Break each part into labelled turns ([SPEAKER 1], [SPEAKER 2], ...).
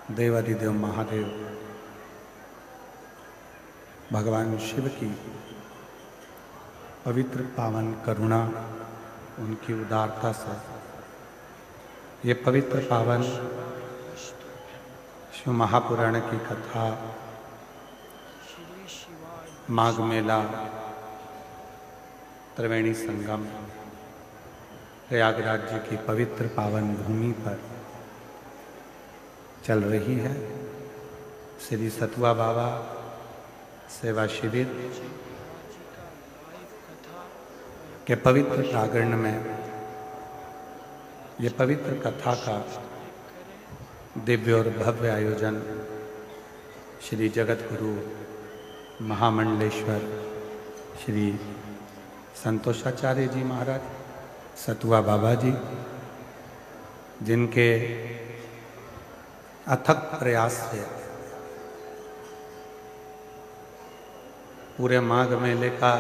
[SPEAKER 1] देवाधिदेव महादेव भगवान शिव की पवित्र पावन करुणा, उनकी उदारता से ये पवित्र पावन शिव महापुराण की कथा माघ मेला त्रिवेणी संगम प्रयागराज जी की पवित्र पावन भूमि पर चल रही है। श्री सतुआ बाबा सेवा शिविर के पवित्र प्रांगण में ये पवित्र कथा का दिव्य और भव्य आयोजन श्री जगत गुरु महामंडलेश्वर श्री संतोषाचार्य जी महाराज सतुआ बाबा जी, जिनके अथक प्रयास से पूरे माघ मेले का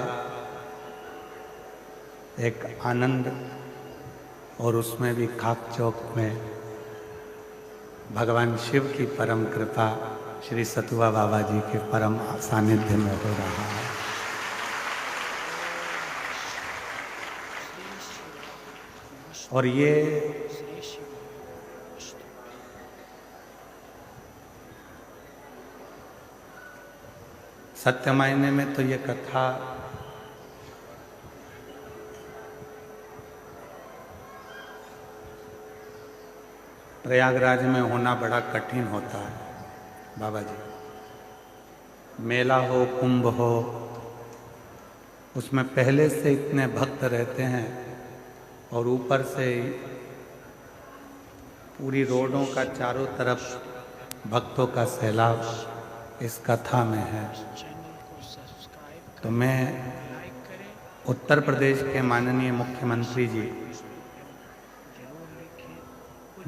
[SPEAKER 1] एक आनंद और उसमें भी खाक चौक में भगवान शिव की परम कृपा श्री सतुआ बाबा जी के परम सानिध्य में हो रहा है। और ये सत्य मायने में तो ये कथा प्रयागराज में होना बड़ा कठिन होता है बाबा जी। मेला हो, कुंभ हो, उसमें पहले से इतने भक्त रहते हैं और ऊपर से पूरी रोडों का चारों तरफ भक्तों का सैलाब इस कथा में है। तो मैं उत्तर प्रदेश के माननीय मुख्यमंत्री जी,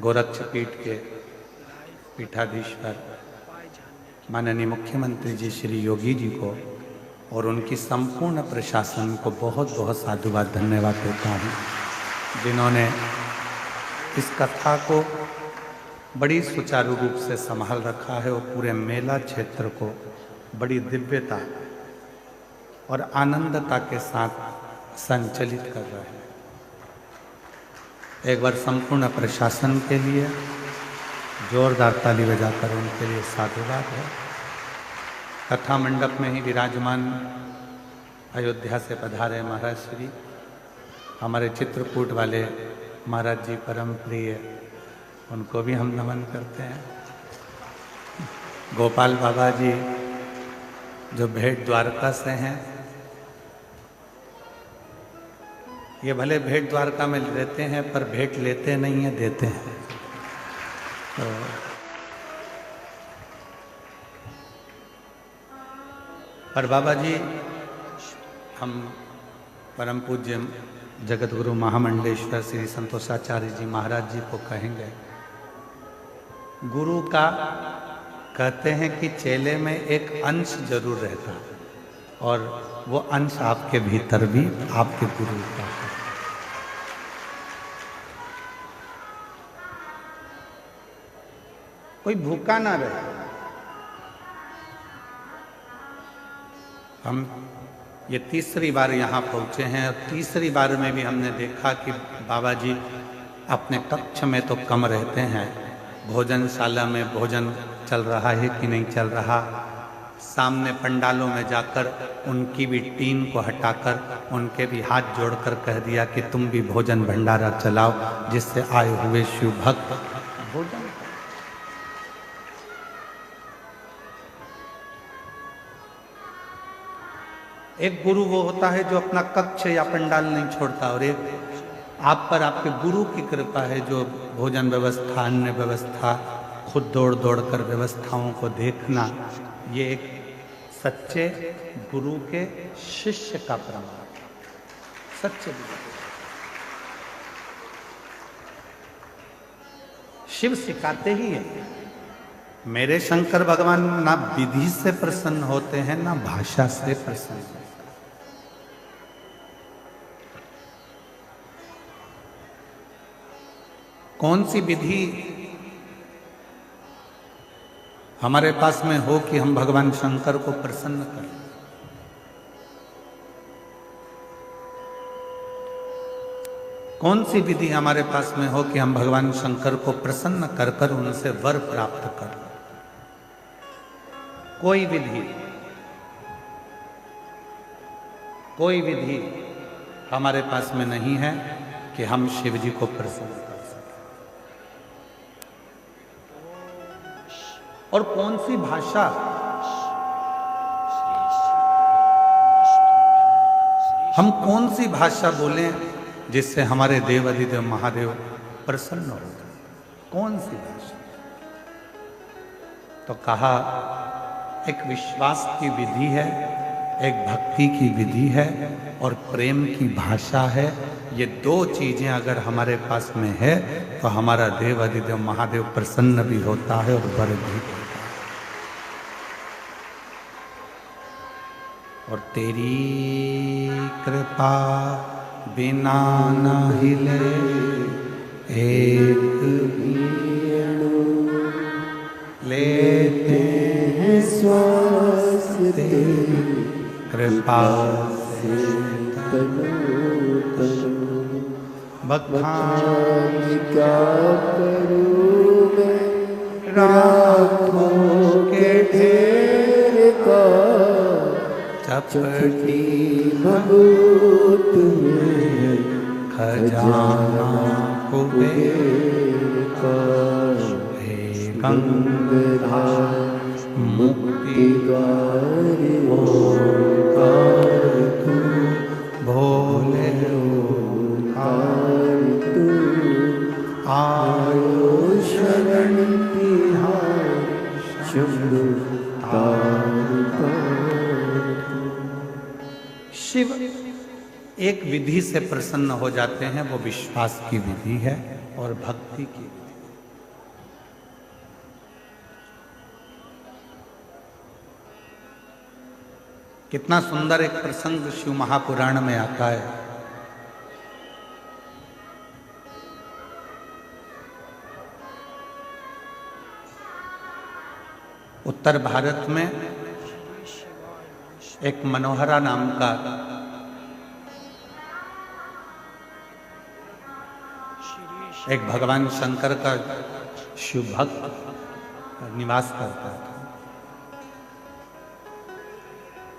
[SPEAKER 1] गोरक्षपीठ के पीठाधीश्वर माननीय मुख्यमंत्री जी श्री योगी जी को और उनकी संपूर्ण प्रशासन को बहुत बहुत साधुवाद धन्यवाद देता हूँ, जिन्होंने इस कथा को बड़ी सुचारू रूप से संभाल रखा है और पूरे मेला क्षेत्र को बड़ी दिव्यता और आनंदता के साथ संचालित कर रहे हैं। एक बार संपूर्ण प्रशासन के लिए जोरदार ताली बजाकर उनके लिए साधुवाद है। कथा मंडप में ही विराजमान अयोध्या से पधारे महाराज श्री हमारे चित्रकूट वाले महाराज जी परम प्रिय, उनको भी हम नमन करते हैं। गोपाल बाबा जी जो भेंट द्वारका से हैं, ये भले भेंट द्वारका में रहते हैं पर भेंट लेते नहीं है, देते हैं। तो पर बाबा जी, हम परम पूज्य जगत गुरु महामंडलेश्वर श्री संतोषाचार्य जी महाराज जी को कहेंगे, गुरु का कहते हैं कि चेले में एक अंश जरूर रहता है और वो अंश आपके भीतर भी आपके गुरु का है। कोई भूखा ना रहे। हम ये तीसरी बार यहाँ पहुँचे हैं और तीसरी बार में भी हमने देखा कि बाबा जी अपने कक्ष में तो कम रहते हैं, भोजनशाला में भोजन चल रहा है कि नहीं चल रहा, सामने पंडालों में जाकर उनकी भी टीन को हटाकर उनके भी हाथ जोड़कर कह दिया कि तुम भी भोजन भंडारा चलाओ, जिससे आए हुए शिव भक्त भोजन। एक गुरु वो होता है जो अपना कक्ष या पंडाल नहीं छोड़ता, और एक आप पर आपके गुरु की कृपा है जो भोजन व्यवस्था, अन्य व्यवस्था, खुद दौड़ दौड़ कर व्यवस्थाओं को देखना, ये एक सच्चे गुरु के शिष्य का प्रमाण। सच्चे गुरु शिव सिखाते ही है। मेरे शंकर भगवान ना विधि से प्रसन्न होते हैं ना भाषा से प्रसन्न होते हैं। कौन सी विधि हमारे पास में हो कि हम भगवान शंकर को प्रसन्न करें। कौन सी विधि हमारे पास में हो कि हम भगवान शंकर को प्रसन्न कर कर उनसे वर प्राप्त कर। कोई विधि हमारे पास में नहीं है कि हम शिव जी को प्रसन्न कर सकें। और कौन सी भाषा हम कौन सी भाषा बोलें जिससे हमारे देव अधिदेव महादेव प्रसन्न हो जाए? कौन सी भाषा? तो कहा एक विश्वास की विधि है, एक भक्ति की विधि है और प्रेम की भाषा है। ये दो चीजें अगर हमारे पास में है तो हमारा देव अधिदेव महादेव प्रसन्न भी होता है और वर भी होता है। और तेरी कृपा बिना न हिले एक भी अणु, लेते हैं श्वास तेरी कृपा से तनु तनु। बखान क्या करूं मैं राखों के ढेर का, चपटी भभूत में खजाना कुबेर का। हे गंगाधर मुक्ति द्वार ओंकार तू, भोले ओंकार तू। आयो शरण तिहार शंभु तार। शिव एक विधि से प्रसन्न हो जाते हैं, वो विश्वास की विधि है और भक्ति की विधि। कितना सुंदर एक प्रसंग शिव महापुराण में आता है। उत्तर भारत में एक मनोहरा नाम का एक भगवान शंकर का शिव भक्त निवास करता था।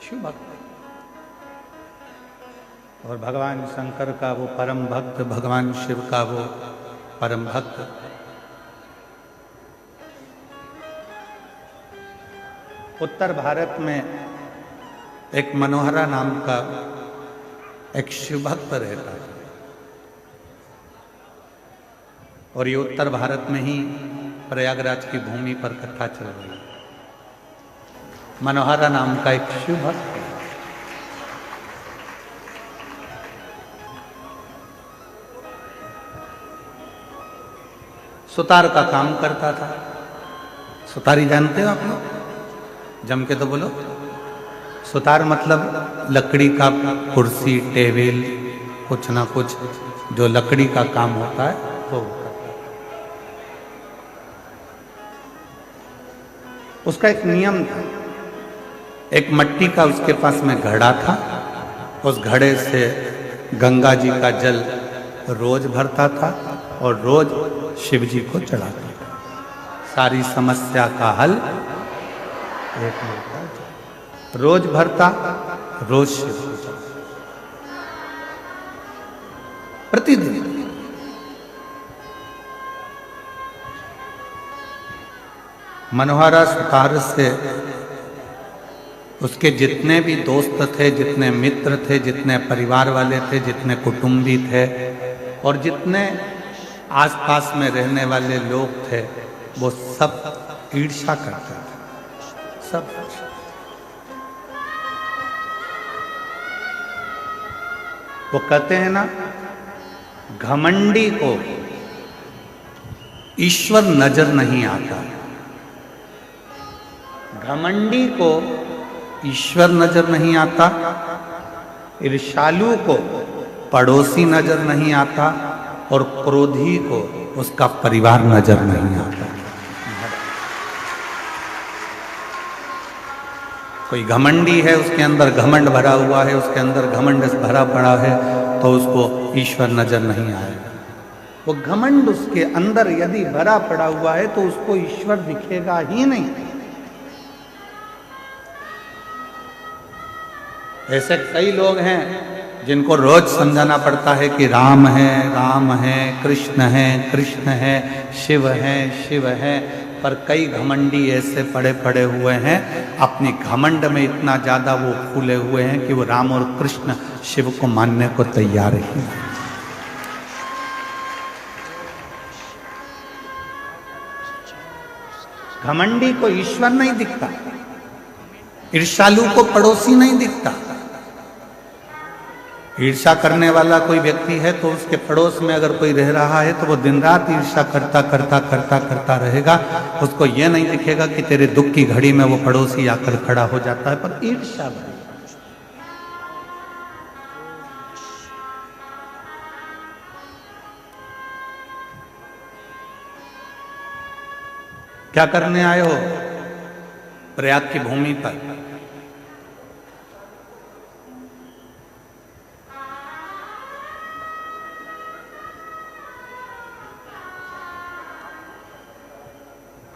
[SPEAKER 1] शिव भक्त और भगवान शंकर का वो परम भक्त, भगवान शिव का वो परम भक्त उत्तर भारत में एक मनोहरा नाम का एक शिव भक्त रहता है। और ये उत्तर भारत में ही प्रयागराज की भूमि पर कथा चल रही है। मनोहरा नाम का एक शिव भक्त है। सुतार का काम करता था। सुतारी जानते हो आप लोग? जम के तो बोलो। सुतार मतलब लकड़ी का कुर्सी टेबल कुछ ना कुछ जो लकड़ी का काम होता है वो करता है। उसका एक नियम था। एक मट्टी का उसके पास में घड़ा था। उस घड़े से गंगा जी का जल रोज भरता था और रोज शिव जी को चढ़ाता था। सारी समस्या का हल एक मिलता है। रोज भरता, रोज शिव को चढ़ाता, प्रतिदिन। मनोहरा सुतार से उसके जितने भी दोस्त थे, जितने मित्र थे, जितने परिवार वाले थे, जितने कुटुंबी थे और जितने आसपास में रहने वाले लोग थे, वो सब ईर्ष्या करते थे। सब वो कहते हैं ना, घमंडी को ईश्वर नजर नहीं आता। घमंडी को ईश्वर नजर नहीं आता, ईर्ष्यालु को पड़ोसी नजर नहीं आता और क्रोधी को उसका परिवार नजर नहीं आता। कोई घमंडी है, उसके अंदर घमंड भरा हुआ है, उसके अंदर घमंड भरा पड़ा है, तो उसको ईश्वर नजर नहीं आएगा। वो घमंड उसके अंदर यदि भरा पड़ा हुआ है तो उसको ईश्वर दिखेगा ही नहीं। ऐसे कई लोग हैं जिनको रोज समझाना पड़ता है कि राम है, कृष्ण है, कृष्ण है, शिव है, शिव है, पर कई घमंडी ऐसे पड़े पड़े हुए हैं, अपनी घमंड में इतना ज्यादा वो फूले हुए हैं कि वो राम और कृष्ण शिव को मानने को तैयार ही नहीं। घमंडी को ईश्वर नहीं दिखता, ईर्ष्यालु को पड़ोसी नहीं दिखता। ईर्ष्या करने वाला कोई व्यक्ति है तो उसके पड़ोस में अगर कोई रह रहा है तो वो दिन रात ईर्ष्या करता करता करता करता रहेगा। उसको ये नहीं दिखेगा कि तेरे दुख की घड़ी में वो पड़ोसी आकर खड़ा हो जाता है, पर ईर्ष्या भरी। क्या करने आए हो प्रयाग की भूमि पर?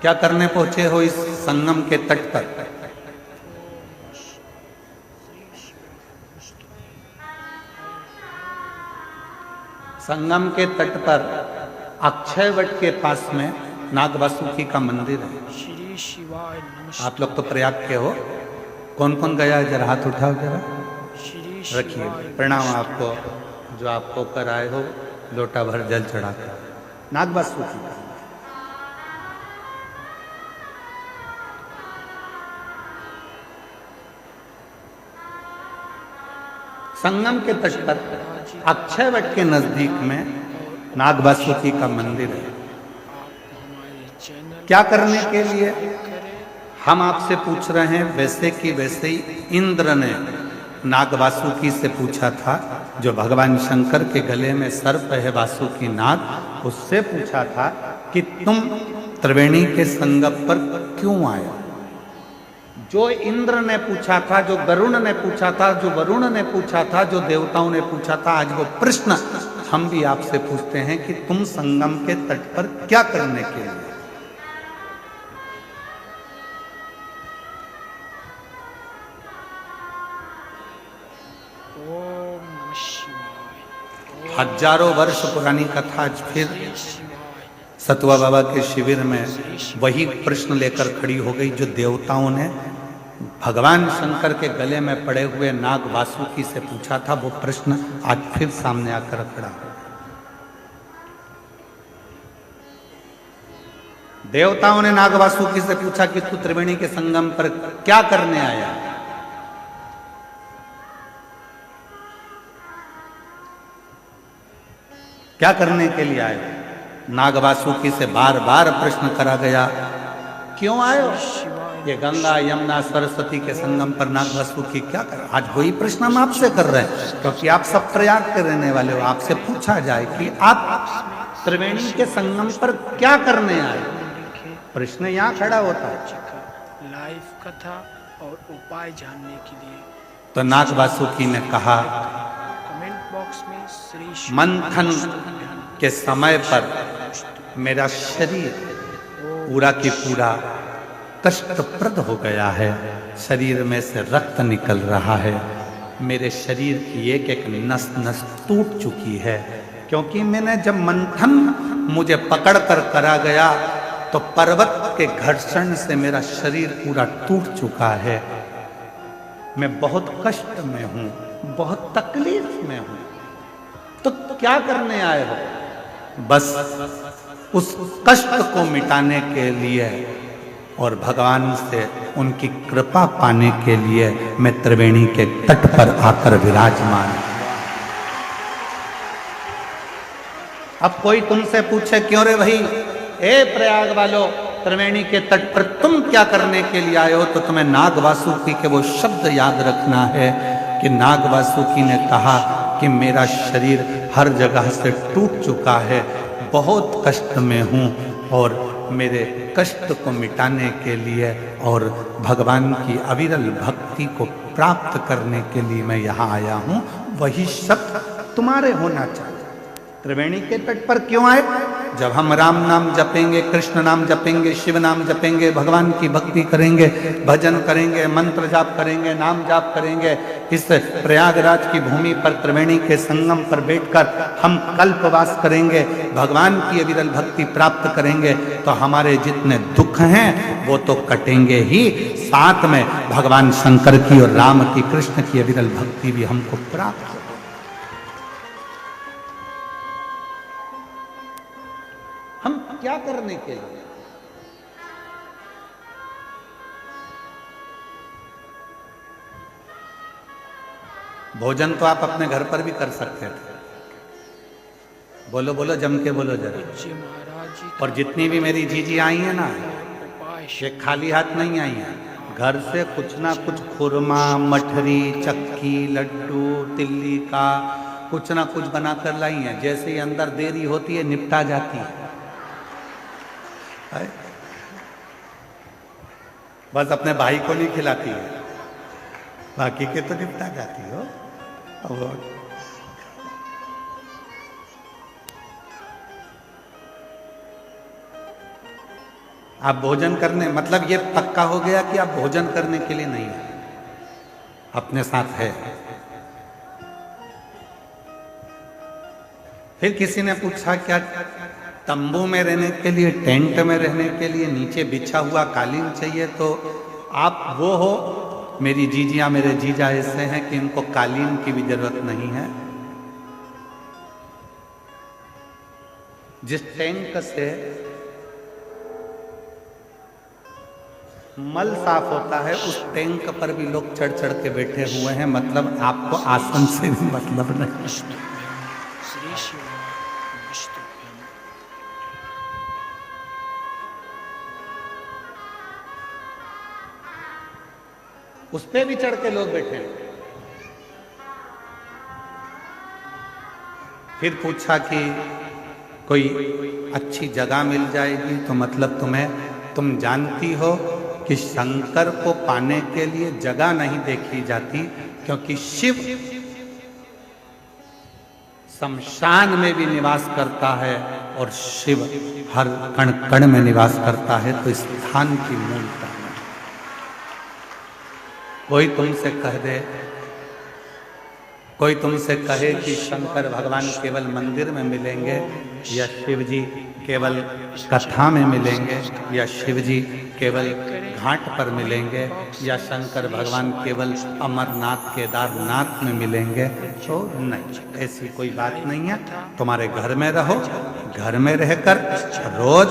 [SPEAKER 1] क्या करने पहुंचे हो इस संगम के तट पर? संगम के तट पर अक्षय वट के पास में नाग वासुकी का मंदिर है।
[SPEAKER 2] श्री शिवाय नमस्ते।
[SPEAKER 1] आप लोग तो प्रयाग के हो, कौन कौन गया है? जरा हाथ उठाओ, जरा रखिए। प्रणाम आपको, जो आप होकर आए हो, लोटा भर जल चढ़ाकर नाग वासुकी। संगम के तट पर अक्षय वट के नजदीक में नाग वासुकी का मंदिर है। क्या करने के लिए हम आपसे पूछ रहे हैं? वैसे कि वैसे ही इंद्र ने नाग वासुकी से पूछा था, जो भगवान शंकर के गले में सर्प है वासुकी नाग, उससे पूछा था कि तुम त्रिवेणी के संगम पर क्यों आए? जो इंद्र ने पूछा था, जो गरुण ने पूछा था, जो वरुण ने पूछा था, जो देवताओं ने पूछा था, आज वो प्रश्न हम भी आपसे पूछते हैं कि तुम संगम के तट पर क्या करने के लिए?
[SPEAKER 2] ओम नमः शिवाय।
[SPEAKER 1] हजारों वर्ष पुरानी कथा आज फिर सतुआ बाबा के शिविर में वही प्रश्न लेकर खड़ी हो गई, जो देवताओं ने भगवान शंकर के गले में पड़े हुए नाग वासुकी से पूछा था। वो प्रश्न आज फिर सामने आकर खड़ा हो। देवताओं ने नाग वासुकी से पूछा कि तू त्रिवेणी के संगम पर क्या करने आया? क्या करने के लिए आए? नाग वासुकी से बार बार प्रश्न करा गया, क्यों आए हो? ये गंगा यमुना सरस्वती के संगम पर नाग वासुकी क्या कर? आज वही प्रश्न हम आपसे कर रहे हैं, क्योंकि आप सब प्रयाग के रहने वाले हो। आपसे पूछा जाए कि आप त्रिवेणी के संगम पर क्या करने आए, प्रश्न यहाँ खड़ा होता है।
[SPEAKER 2] लाइव कथा और उपाय जानने के लिए
[SPEAKER 1] तो नाग वासुकी ने कहा,
[SPEAKER 2] कमेंट बॉक्स में श्री
[SPEAKER 1] मंथन के समय पर मेरा शरीर पूरा की पूरा कष्टप्रद हो गया है, शरीर में से रक्त निकल रहा है, मेरे शरीर की एक एक नस नस टूट चुकी है, क्योंकि मैंने जब मंथन मुझे पकड़ कर करा गया तो पर्वत के घर्षण से मेरा शरीर पूरा टूट चुका है। मैं बहुत कष्ट में हूं, बहुत तकलीफ में हूं। तो क्या करने आए हो? बस उस कष्ट को मिटाने के लिए और भगवान से उनकी कृपा पाने के लिए मैं त्रिवेणी के तट पर आकर विराजमान। अब कोई तुमसे पूछे, क्यों रे भाई, ए प्रयाग वालों, त्रिवेणी के तट पर तुम क्या करने के लिए आए हो? तो तुम्हें नाग वासुकी के वो शब्द याद रखना है कि नाग वासुकी ने कहा कि मेरा शरीर हर जगह से टूट चुका है, बहुत कष्ट में हूं और मेरे कष्ट को मिटाने के लिए और भगवान की अविरल भक्ति को प्राप्त करने के लिए मैं यहाँ आया हूँ। वही सब तुम्हारे होना चाहिए। त्रिवेणी के तट पर क्यों आए? जब हम राम नाम जपेंगे, कृष्ण नाम जपेंगे, शिव नाम जपेंगे, भगवान की भक्ति करेंगे, भजन करेंगे, मंत्र जाप करेंगे, नाम जाप करेंगे, इस प्रयागराज की भूमि पर त्रिवेणी के संगम पर बैठकर हम कल्पवास करेंगे, भगवान की अविरल भक्ति प्राप्त करेंगे, तो हमारे जितने दुख हैं वो तो कटेंगे ही, साथ में भगवान शंकर की और राम की, कृष्ण की अविरल भक्ति भी हमको प्राप्त हो। हम क्या करने के लिए? भोजन तो आप अपने घर पर भी कर सकते थे। बोलो बोलो, जम के बोलो जरा।
[SPEAKER 2] पूज्य महाराज जी
[SPEAKER 1] और जितनी भी मेरी जीजी आई है ना,
[SPEAKER 2] उपाय
[SPEAKER 1] ये खाली हाथ नहीं आई है, घर से कुछ ना कुछ खुरमा, मठरी, चक्की, लड्डू, तिल्ली का कुछ ना कुछ बनाकर लाई है। जैसे ही अंदर देरी होती है निपटा जाती है। बस अपने भाई को नहीं खिलाती है, बाकी के तो निपटा जाती हो। आप भोजन करने, मतलब ये पक्का हो गया कि आप भोजन करने के लिए नहीं है, अपने साथ है। फिर किसी ने पूछा क्या तंबू में रहने के लिए, टेंट में रहने के लिए नीचे बिछा हुआ कालीन चाहिए? तो आप वो हो, मेरी जीजियां, मेरे जीजा ऐसे हैं कि इनको कालीन की भी जरूरत नहीं है। जिस टैंक से मल साफ होता है उस टैंक पर भी लोग चढ़ चढ़ के बैठे हुए हैं, मतलब आपको आसन से भी मतलब नहीं।
[SPEAKER 2] श्री शिवाय नमस्तुभ्यं।
[SPEAKER 1] उस पे भी चढ़ के लोग बैठे हैं। फिर पूछा कि कोई अच्छी जगह मिल जाएगी तो मतलब तुम जानती हो कि शंकर को पाने के लिए जगह नहीं देखी जाती, क्योंकि शिव शमशान में भी निवास करता है और शिव हर कण कण में निवास करता है। तो स्थान की मूलता है। कोई तुमसे कह दे, कोई तुमसे कहे कि शंकर भगवान केवल मंदिर में मिलेंगे, या शिव जी केवल कथा में मिलेंगे, या शिव जी केवल घाट पर मिलेंगे, या शंकर भगवान केवल अमरनाथ केदारनाथ में मिलेंगे, तो नहीं, ऐसी कोई बात नहीं है। तुम्हारे घर में रहो, घर में रहकर रोज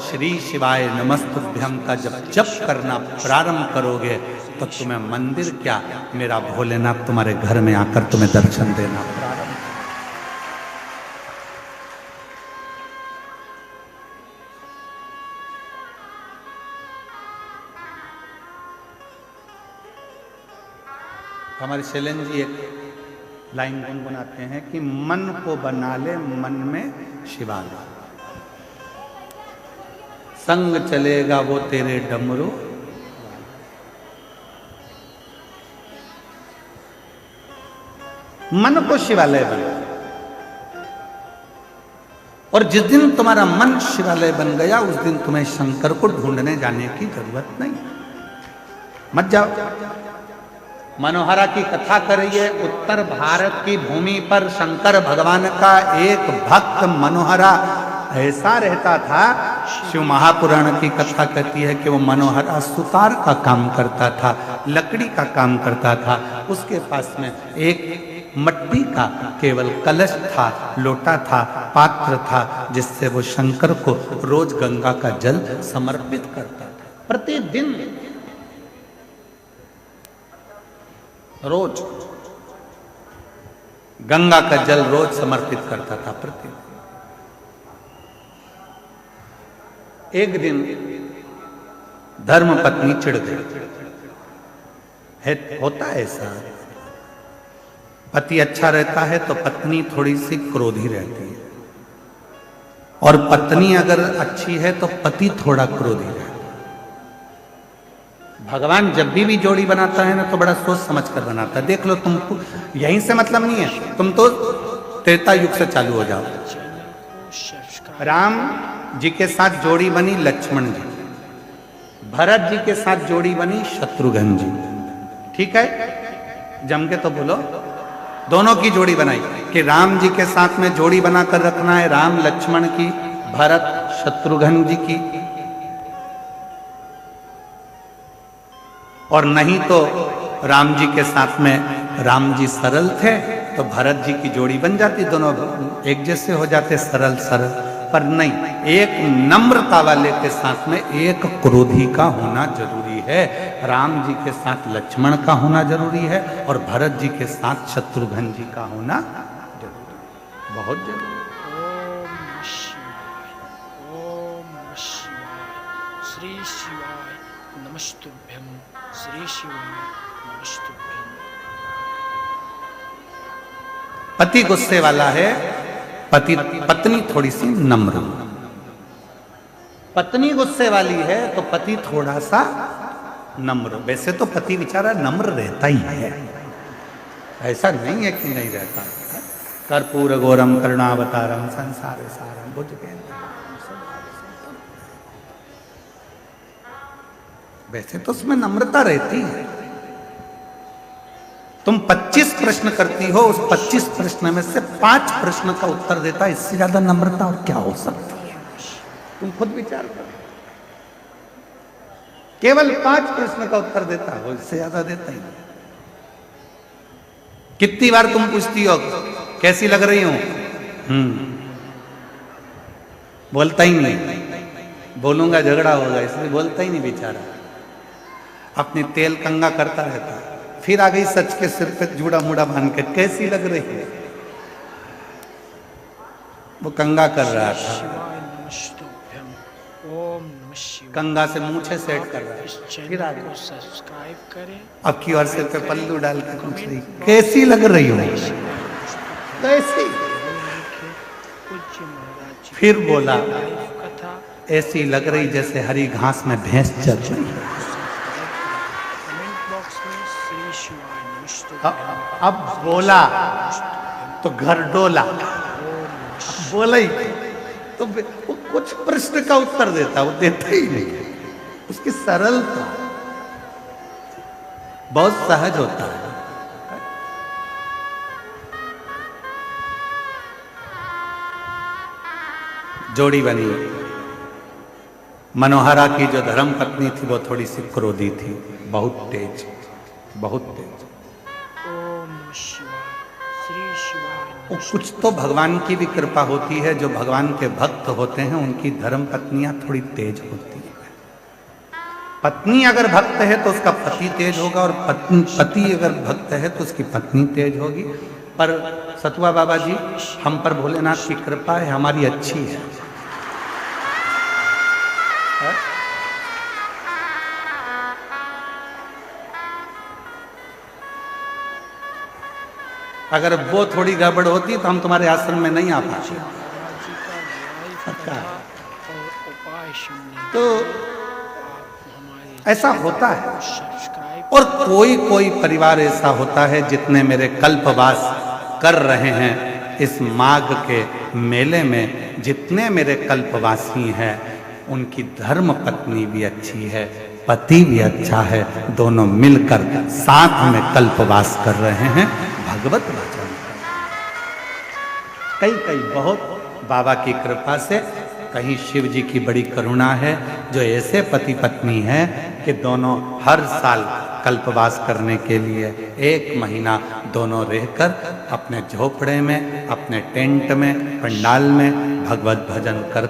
[SPEAKER 1] श्री शिवाय नमस्तुभ्यं का जप करना प्रारंभ करोगे तो तुम्हें मंदिर क्या, मेरा भोलेनाथ तुम्हारे घर में आकर तुम्हें दर्शन देना प्रारंभ। हमारे शैलेंद्र जी एक लाइन गुनगुनाते हैं कि मन को बना ले मन में शिवालय, संग चलेगा वो तेरे डमरू। मन को शिवालय बना, और जिस दिन तुम्हारा मन शिवालय बन गया उस दिन तुम्हें शंकर को ढूंढने जाने की जरूरत नहीं। मत जाओ। मनोहरा की कथा करिए। उत्तर भारत की भूमि पर शंकर भगवान का एक भक्त मनोहरा ऐसा रहता था। शिव महापुराण की कथा कहती है कि वो मनोहरा सुतार का काम करता था, लकड़ी का काम करता था। उसके पास में एक मट्टी का केवल कलश था, लोटा था, पात्र था, जिससे वो शंकर को रोज गंगा का जल समर्पित करता था। प्रतिदिन रोज गंगा का जल रोज समर्पित करता था प्रतिदिन। एक दिन धर्म पत्नी चिढ़ गई। होता है ऐसा, पति अच्छा रहता है तो पत्नी थोड़ी सी क्रोधी रहती है, और पत्नी अगर अच्छी है तो पति थोड़ा क्रोधी है। भगवान जब भी जोड़ी बनाता है ना तो बड़ा सोच समझ कर बनाता है। देख लो, तुम यहीं से मतलब नहीं है, तुम तो त्रेता युग से चालू हो जाओ। राम जी के साथ जोड़ी बनी लक्ष्मण जी, भरत जी के साथ जोड़ी बनी शत्रुघ्न जी। ठीक है, जम के तो बोलो, दोनों की जोड़ी बनाई कि राम जी के साथ में जोड़ी बनाकर रखना है, राम लक्ष्मण की, भरत शत्रुघ्न जी की। और नहीं तो राम जी के साथ में राम जी सरल थे तो भरत जी की जोड़ी बन जाती, दोनों एक जैसे हो जाते, सरल सरल। पर नहीं, एक नम्रता वाले के साथ में एक क्रोधी का होना जरूरी है। राम जी के साथ लक्ष्मण का होना जरूरी है और भरत जी के साथ शत्रुघ्न जी का होना जरूरी, बहुत जरूरी।
[SPEAKER 2] ओम नमः शिवाय, ओम नमः शिवाय, श्री शिवाय नमस्तुभ्यं, श्री शिवाय नमस्तुभ्यं।
[SPEAKER 1] पति गुस्से वाला है, पत्नी थोड़ी सी नम्र। पत्नी गुस्से वाली है तो पति थोड़ा सा नम्र। वैसे तो पति बेचारा नम्र रहता ही है, ऐसा नहीं है कि नहीं रहता। कर्पूर गौरम करुणावतारम संसार सारम बुझ गए। वैसे तो उसमें नम्रता रहती है। तुम 25 प्रश्न करती हो, उस 25 प्रश्न में से 5 प्रश्न का उत्तर देता है, इससे ज्यादा नम्रता और क्या हो सकती है? तुम खुद विचार करो। केवल 5 प्रश्न का उत्तर देता हो, इससे ज्यादा देता ही नहीं। कितनी बार तुम पूछती हो कैसी लग रही हूं? बोलता ही नहीं, बोलूंगा झगड़ा होगा इसलिए बोलता ही नहीं बेचारा। अपनी तेल कंगा करता रहता है। फिर आ गई सच के सिर पे जूड़ा मुड़ा बांध के, कैसी लग रही है? वो कंगा कर रहा था,
[SPEAKER 2] शिवाय नमस्तुभ्यं, ओम नमः शिवाय।
[SPEAKER 1] कंगा से मूछे सेट कर रहा
[SPEAKER 2] इस
[SPEAKER 1] है। फिर आ
[SPEAKER 2] चैनल को
[SPEAKER 1] गई,
[SPEAKER 2] सब्सक्राइब करें।
[SPEAKER 1] अब की और सिर पे पल्लू डाल के पूछ रही कैसी लग रही हो? कैसी?
[SPEAKER 2] पूज्य महाराज जी
[SPEAKER 1] फिर बोला
[SPEAKER 2] लाइव कथा
[SPEAKER 1] ऐसी लग रही जैसे हरी घास में भैंस चल रही है।
[SPEAKER 2] कमेंट बॉक्स में श्री शिवाय नमस्तुभ्यं,
[SPEAKER 1] अब बोला तो घर डोला, बोला ही तो वो कुछ प्रश्न का उत्तर देता, वो देता ही नहीं। उसकी सरलता बहुत सहज होता है। जोड़ी बनी। मनोहरा की जो धर्म पत्नी थी वो थोड़ी सी क्रोधी थी, बहुत तेज, बहुत तेज।
[SPEAKER 2] ओम नमः शिवाय, श्री शिवाय
[SPEAKER 1] वो कुछ तो भगवान की भी कृपा होती है, जो भगवान के भक्त होते हैं उनकी धर्म पत्नियां थोड़ी तेज होती है। पत्नी अगर भक्त है तो उसका पति तेज होगा, और पति अगर भक्त है तो उसकी पत्नी तेज होगी। पर सतुआ बाबा जी, हम पर भोलेनाथ की कृपा है, हमारी अच्छी है। अगर वो थोड़ी गड़बड़ होती तो हम तुम्हारे आश्रम में नहीं आ पाते।
[SPEAKER 2] महाराज जी का लाइव कथा और उपाय सुनने
[SPEAKER 1] तो
[SPEAKER 2] आप हमारे
[SPEAKER 1] ऐसा होता है।
[SPEAKER 2] सब्सक्राइब
[SPEAKER 1] और कोई कोई परिवार ऐसा होता है, जितने मेरे कल्पवास कर रहे हैं इस माघ के मेले में, जितने मेरे कल्पवासी हैं उनकी धर्म पत्नी भी अच्छी है, पति भी अच्छा है, दोनों मिलकर साथ में कल्पवास कर रहे हैं, भगवत वचन। कई बहुत बाबा की कृपा से, कहीं शिव जी की बड़ी करुणा है, जो ऐसे पति पत्नी हैं कि दोनों हर साल कल्पवास करने के लिए 1 महीना दोनों रहकर अपने झोपड़े में, अपने टेंट में, पंडाल में भगवत भजन कर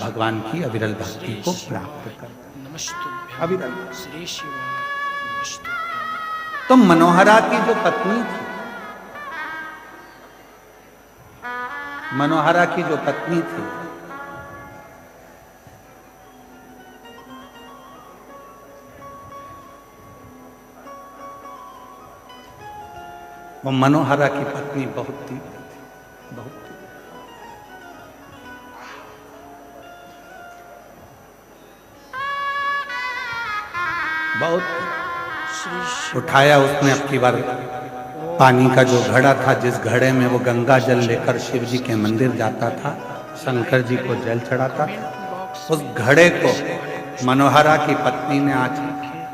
[SPEAKER 1] भगवान की अविरल भक्ति को प्राप्त कर।
[SPEAKER 2] नमस्तुभ्यं,
[SPEAKER 1] अविरल।
[SPEAKER 2] श्री शिवाय नमस्तुभ्यं।
[SPEAKER 1] तो मनोहरा की जो पत्नी थी, मनोहरा की जो पत्नी थी, वो मनोहरा की पत्नी बहुत तीव्र थी, बहुत तीव्र। बहुत
[SPEAKER 2] श्री शिवाय
[SPEAKER 1] उठाया उसने। अब की बार पानी का जो घड़ा था, जिस घड़े में वो गंगा जल लेकर शिव जी के मंदिर जाता था, शंकर जी को जल चढ़ाता
[SPEAKER 2] कमेंट
[SPEAKER 1] था,
[SPEAKER 2] बॉक्स
[SPEAKER 1] उस
[SPEAKER 2] में
[SPEAKER 1] घड़े को
[SPEAKER 2] शिवाय
[SPEAKER 1] मनोहरा की पत्नी ने आज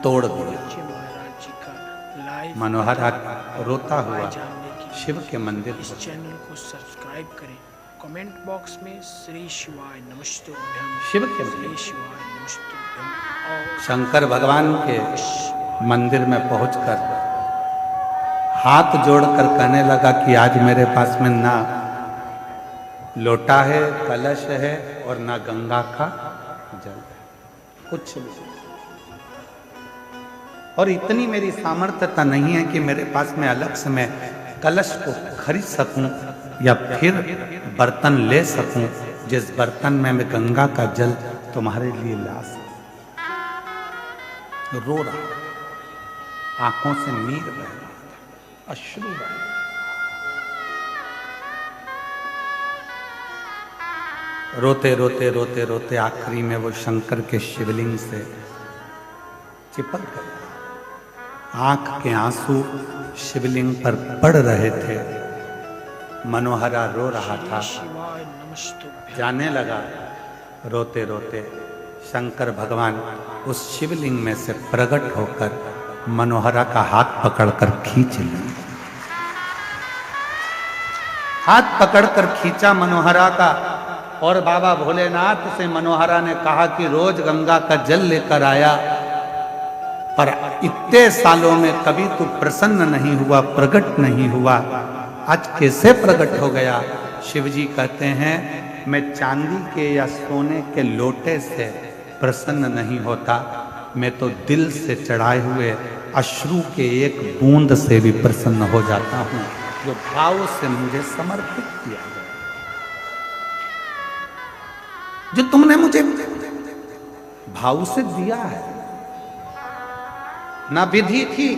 [SPEAKER 1] तोड़ दिया।
[SPEAKER 2] जी महाराज जी का लाइव
[SPEAKER 1] मनोहरा रोता हुआ
[SPEAKER 2] जानने के
[SPEAKER 1] शिव के मंदिर
[SPEAKER 2] इस
[SPEAKER 1] पर
[SPEAKER 2] चैनल को सब्सक्राइब करें। कमेंट बॉक्स में श्री शिवाय नमस्तुभ्यम,
[SPEAKER 1] शिव के
[SPEAKER 2] श्री शिवाय नमस्तुभ्यम और
[SPEAKER 1] शंकर भगवान के मंदिर में पहुंचकर हाथ जोड़कर कहने लगा कि आज मेरे पास में ना लोटा है, कलश है और ना गंगा का जल है, कुछ नहीं। और इतनी मेरी सामर्थ्यता नहीं है कि मेरे पास में अलग से मैं कलश को खरीद सकूं या फिर बर्तन ले सकूं जिस बर्तन में मैं गंगा का जल तुम्हारे लिए ला सकूं। रो रहा, आंखों से नीर बह रहा, अश्रु बह रहा। रोते रोते रोते रोते आखिरी में वो शंकर के शिवलिंग से चिपक गए। आंख के आंसू शिवलिंग पर पड़ रहे थे। मनोहरा रो रहा था।
[SPEAKER 2] शिवाय नमस्तुभ्यम।
[SPEAKER 1] जाने लगा रोते रोते शंकर भगवान उस शिवलिंग में से प्रकट होकर मनोहरा का हाथ पकड़कर खींच लिए। हाथ पकड़कर खींचा मनोहरा का, और बाबा भोलेनाथ से मनोहरा ने कहा कि रोज गंगा का जल लेकर आया, पर इतने सालों में कभी तू प्रसन्न नहीं हुआ, प्रकट नहीं हुआ, आज कैसे प्रकट हो गया? शिवजी कहते हैं मैं चांदी के या सोने के लोटे से प्रसन्न नहीं होता, मैं तो दिल से चढ़ाए हुए अश्रु के एक बूंद से भी प्रसन्न हो जाता हूं, जो भाव से मुझे समर्पित किया गया, जो तुमने मुझे भाव से दिया है। ना विधि थी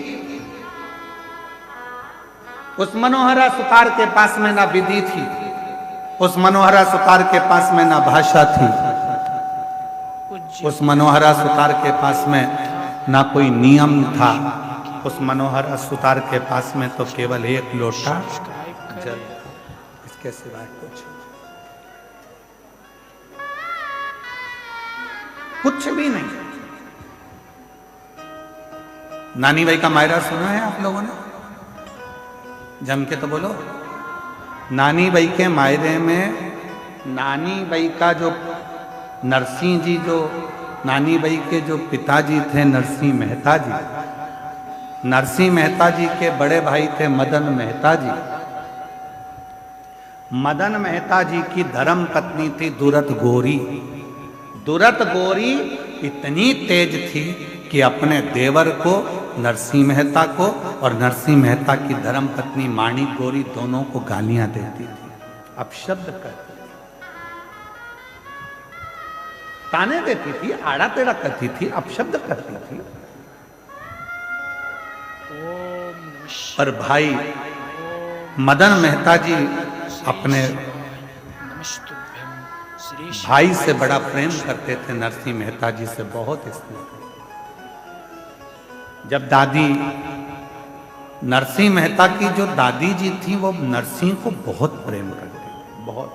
[SPEAKER 1] उस मनोहरा सुतार के पास में, ना विधि थी उस मनोहरा सुतार के पास में, ना भाषा थी उस मनोहरा सुतार के पास में, ना कोई नियम था उस मनोहरा सुतार के पास में, तो केवल एक लोटा जल, इसके सिवाय कुछ भी नहीं। नानी बाई का मायरा सुना है आप लोगों ने? जम के तो बोलो। नानी बाई के मायरे में नानी बाई का जो नरसिंह जी, जो नानी बाई के जो पिताजी थे नरसिंह मेहता जी, नरसिंह मेहता जी के बड़े भाई थे मदन मेहता जी। मदन मेहता जी की धर्म पत्नी थी दुरत गोरी। दुरत गोरी इतनी तेज थी कि अपने देवर को, नरसिंह मेहता को, और नरसिंह मेहता की धर्म पत्नी माणिक गोरी दोनों को गालियां देती थी, अपशब्द करती थी, ताने देती थी, आड़ा टेढ़ा करती थी, अपशब्द करती थी।
[SPEAKER 2] ओम नमः शिवाय।
[SPEAKER 1] पर भाई मदन मेहता जी अपने
[SPEAKER 2] नमस्तुभ्यम, श्री
[SPEAKER 1] भाई से बड़ा प्रेम करते थे, नरसिंह मेहता जी से बहुत स्नेह। जब दादी नरसिंह मेहता की जो दादी जी थी वो नरसिंह को बहुत प्रेम करती थी, बहुत।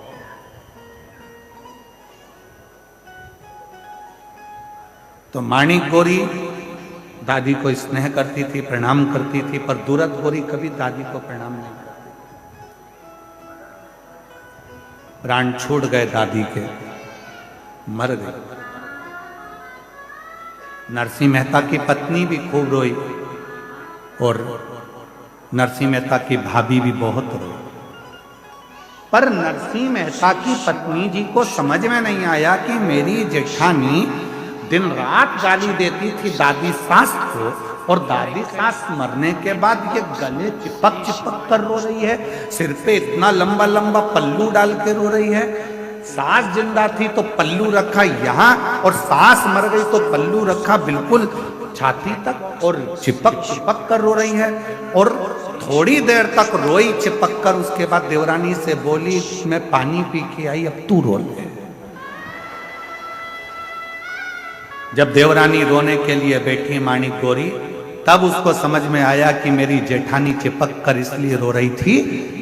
[SPEAKER 1] तो माणिक गोरी दादी को स्नेह करती थी, प्रणाम करती थी, पर दुरत गोरी कभी दादी को प्रणाम नहीं करती। प्राण छूट गए दादी के, मर गई। नरसिंह मेहता की पत्नी भी खूब रोई और नरसिंह मेहता की भाभी भी बहुत रोई, पर नरसिंह मेहता की पत्नी जी को समझ में नहीं आया कि मेरी जेठानी दिन रात गाली देती थी दादी सास को, और दादी सास मरने के बाद ये गले चिपक चिपक कर रो रही है, सिर पे इतना लंबा लंबा पल्लू डाल के रो रही है। सास जिंदा थी तो पल्लू रखा यहाँ, और सास मर गई तो पल्लू रखा बिल्कुल छाती तक, और चिपक चिपक कर रो रही है। और थोड़ी देर तक रोई चिपक कर, उसके बाद देवरानी से बोली मैं पानी पी के आई, अब तू रो ले। जब देवरानी रोने के लिए बैठी माणिक गोरी, तब उसको समझ में आया कि मेरी जेठानी चिपक कर इसलिए रो रही थी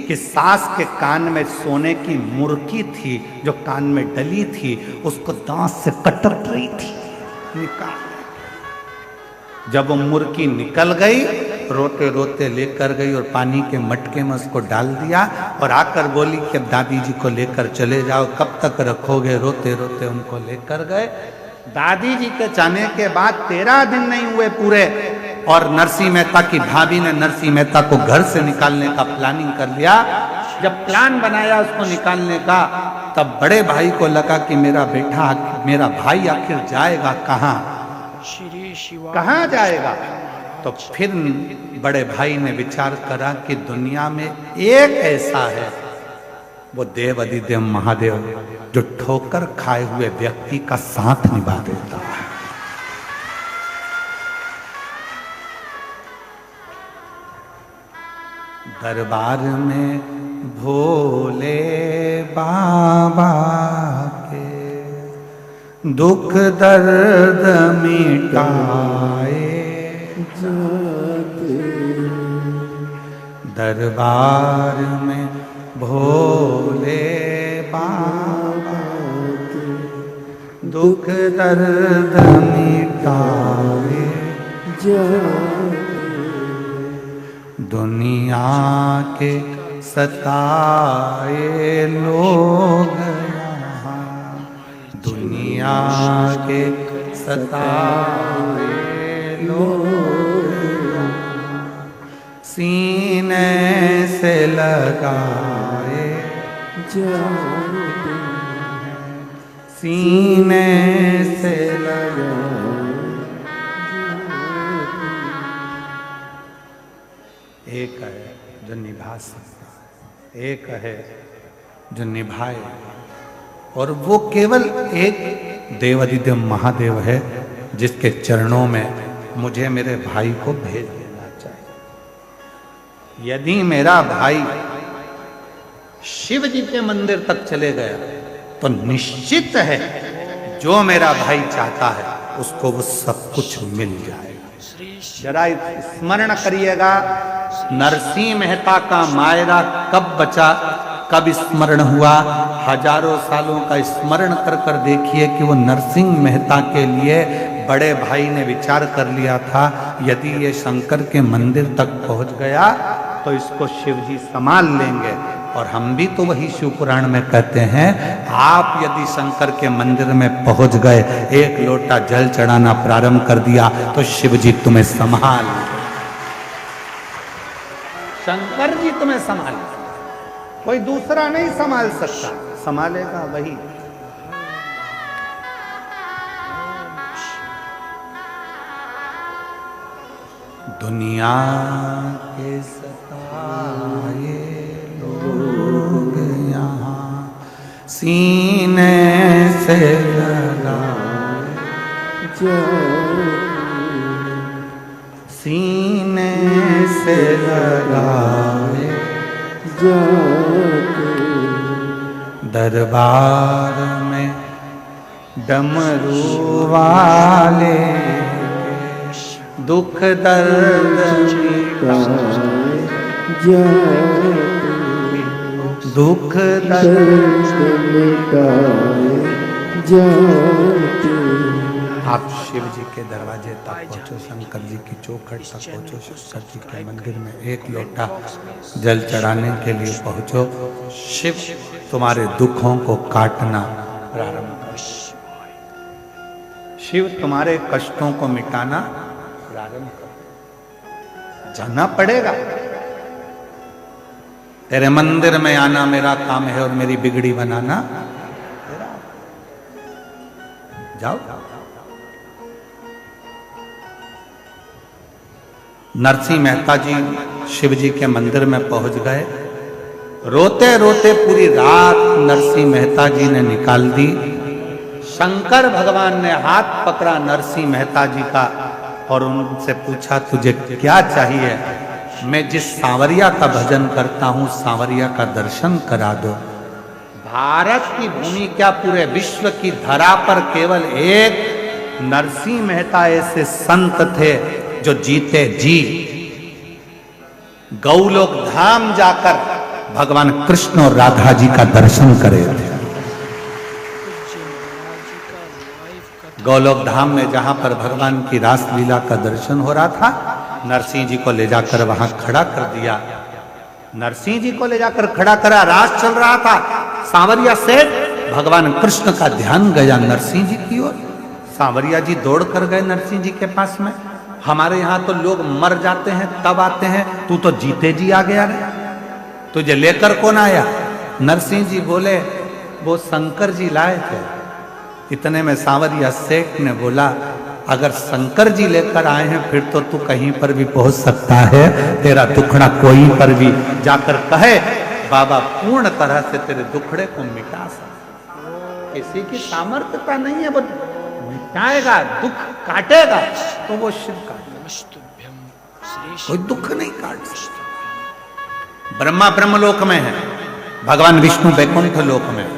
[SPEAKER 1] कि सास के कान में सोने की मुर्की थी जो कान में डली थी, उसको दांत से कतर रही थी निकाल। जब वो मुर्की निकल गई, रोते रोते लेकर गई और पानी के मटके में उसको डाल दिया और आकर बोली कि अब दादी जी को लेकर चले जाओ, कब तक रखोगे। रोते रोते उनको लेकर गए। दादी जी के जाने के बाद 13 दिन नहीं हुए पूरे, और नरसिंह मेहता की भाभी ने नरसिंह मेहता को घर से निकालने का प्लानिंग कर लिया। जब प्लान बनाया उसको निकालने का, तब बड़े भाई को लगा कि मेरा बेटा, मेरा भाई आखिर जाएगा कहाँ, कहाँ जाएगा। तो फिर बड़े भाई ने विचार करा कि दुनिया में एक ऐसा है, वो देव अधिदेव महादेव, जो ठोकर खाए हुए व्यक्ति का साथ निभा देता है। दरबार में भोले बाबा के दुख दर्द मिटाए जाते, दरबार में भोले बाबा के दुख दर्द मिटाए जाते, दुनिया के सताए लोग यहाँ, दुनिया के सताए लोग सीने से लगाए जाते, सीने से लगाए। एक है जो निभा सकता है, एक है जो निभाए, और वो केवल एक देवाधिदेव महादेव है जिसके चरणों में मुझे मेरे भाई को भेज देना चाहिए। यदि मेरा भाई शिव जी के मंदिर तक चले गया तो निश्चित है जो मेरा भाई चाहता है उसको वो सब कुछ मिल जाएगा। जरा स्मरण करिएगा, नरसिंह मेहता का मायरा कब बचा, कब स्मरण हुआ। हजारों सालों का स्मरण कर कर देखिए कि वो नरसिंह मेहता के लिए बड़े भाई ने विचार कर लिया था, यदि ये शंकर के मंदिर तक पहुंच गया तो इसको शिव जी संभाल लेंगे। और हम भी तो वही शिव पुराण में कहते हैं, आप यदि शंकर के मंदिर में पहुंच गए, एक लोटा जल चढ़ाना प्रारंभ कर दिया तो शिव जी तुम्हें संभाल, शंकर जी तुम्हें संभाल, कोई दूसरा नहीं संभाल सकता, संभालेगा वही। दुनिया के सताए लोग यहाँ सीने से लगाए जाते, सीने से लगाए जाते, दरबार में डमरू वाले दुख दर्द मिटाए जाते, दुख दर्द मिटाए जाते। आप शिव जी के दरवाजे तक पहुँचो, शंकर जी की चौखट तक पहुँचो, शंकर जी के मंदिर में एक लोटा जल चढ़ाने के लिए पहुँचो। शिव तुम्हारे दुखों को काटना प्रारंभ कर, शिव तुम्हारे कष्टों को मिटाना प्रारंभ कर। जाना पड़ेगा, तेरे मंदिर में आना मेरा काम है और मेरी बिगड़ी बनाना तेरा। जाओ। नरसिंह मेहता जी शिव जी के मंदिर में पहुंच गए। रोते रोते पूरी रात नरसिंह मेहता जी ने निकाल दी। शंकर भगवान ने हाथ पकड़ा नरसिंह मेहता जी का और उनसे पूछा, तुझे क्या चाहिए? मैं जिस सांवरिया का भजन करता हूं, सांवरिया का दर्शन करा दो। भारत की भूमि क्या, पूरे विश्व की धरा पर केवल एक नरसिंह मेहता ऐसे संत थे जो जीते जी गौलोक धाम जाकर भगवान कृष्ण और राधा जी का दर्शन करे थे।
[SPEAKER 2] पूज्य महाराज जी का लाइव कथा
[SPEAKER 1] गौलोक धाम में जहां पर भगवान की रास लीला का दर्शन हो रहा था, नरसिंह जी को ले जाकर वहां खड़ा कर दिया। नरसिंह जी को ले जाकर खड़ा करा, रास चल रहा था। सांवरिया से भगवान कृष्ण का ध्यान गया नरसिंह जी की ओर। सांवरिया जी दौड़ कर गए नरसिंह जी के पास में। हमारे यहाँ तो लोग मर जाते हैं तब आते हैं, तू तो जीते जी आ गया रे, तुझे लेकर कौन आया? नरसिंह जी बोले वो शंकर जी लाए थे। इतने में सांवरिया सेठ ने बोला अगर शंकर जी लेकर आए हैं फिर तो तू कहीं पर भी पहुंच सकता है, तेरा दुखड़ा कोई पर भी जाकर कहे बाबा पूर्ण तरह से तेरे दुखड़े को मिटा सकता। किसी की सामर्थ्यता नहीं है, वो मिटाएगा, दुख काटेगा तो वो शिव काटेगा,
[SPEAKER 2] नमस्तुभ्यं श्री
[SPEAKER 1] कोई दुख नहीं काट सकता। ब्रह्मा ब्रह्मलोक में है, भगवान विष्णु वैकुंठ लोक में है।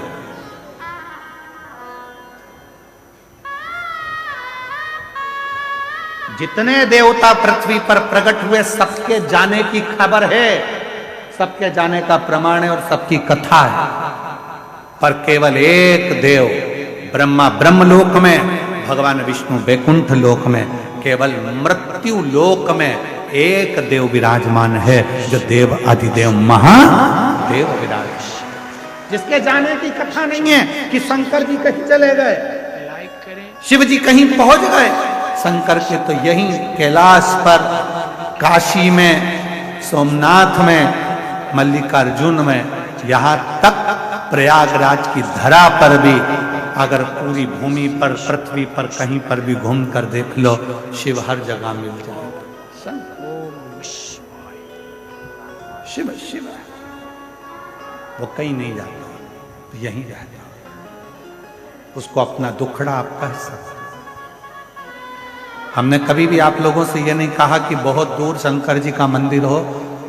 [SPEAKER 1] जितने देवता पृथ्वी पर प्रकट हुए सबके जाने की खबर है, सबके जाने का प्रमाण है और सबकी कथा है। पर केवल एक देव ब्रह्मा ब्रह्मलोक में, भगवान विष्णु वैकुंठ लोक में, केवल मृत्यु लोक में एक देव विराजमान है जो देव अधिदेव महादेव विराज, जिसके जाने की कथा नहीं है कि शंकर जी कहीं चले गए,
[SPEAKER 2] लाइक करें।
[SPEAKER 1] शिव जी कहीं पहुंच गए। शंकर के तो यहीं कैलाश पर, काशी में, सोमनाथ में, मल्लिकार्जुन में, यहाँ तक प्रयागराज की धरा पर भी अगर पूरी भूमि पर, पृथ्वी पर कहीं पर भी घूम कर देख लो, शिव हर जगह मिल जाएगा।
[SPEAKER 2] ओम शिवाय।
[SPEAKER 1] शिव शिव है, वो कहीं नहीं जाता, तो यहीं रहता, उसको अपना दुखड़ा आप कह सकते। हमने कभी भी आप लोगों से ये नहीं कहा कि बहुत दूर शंकर जी का मंदिर हो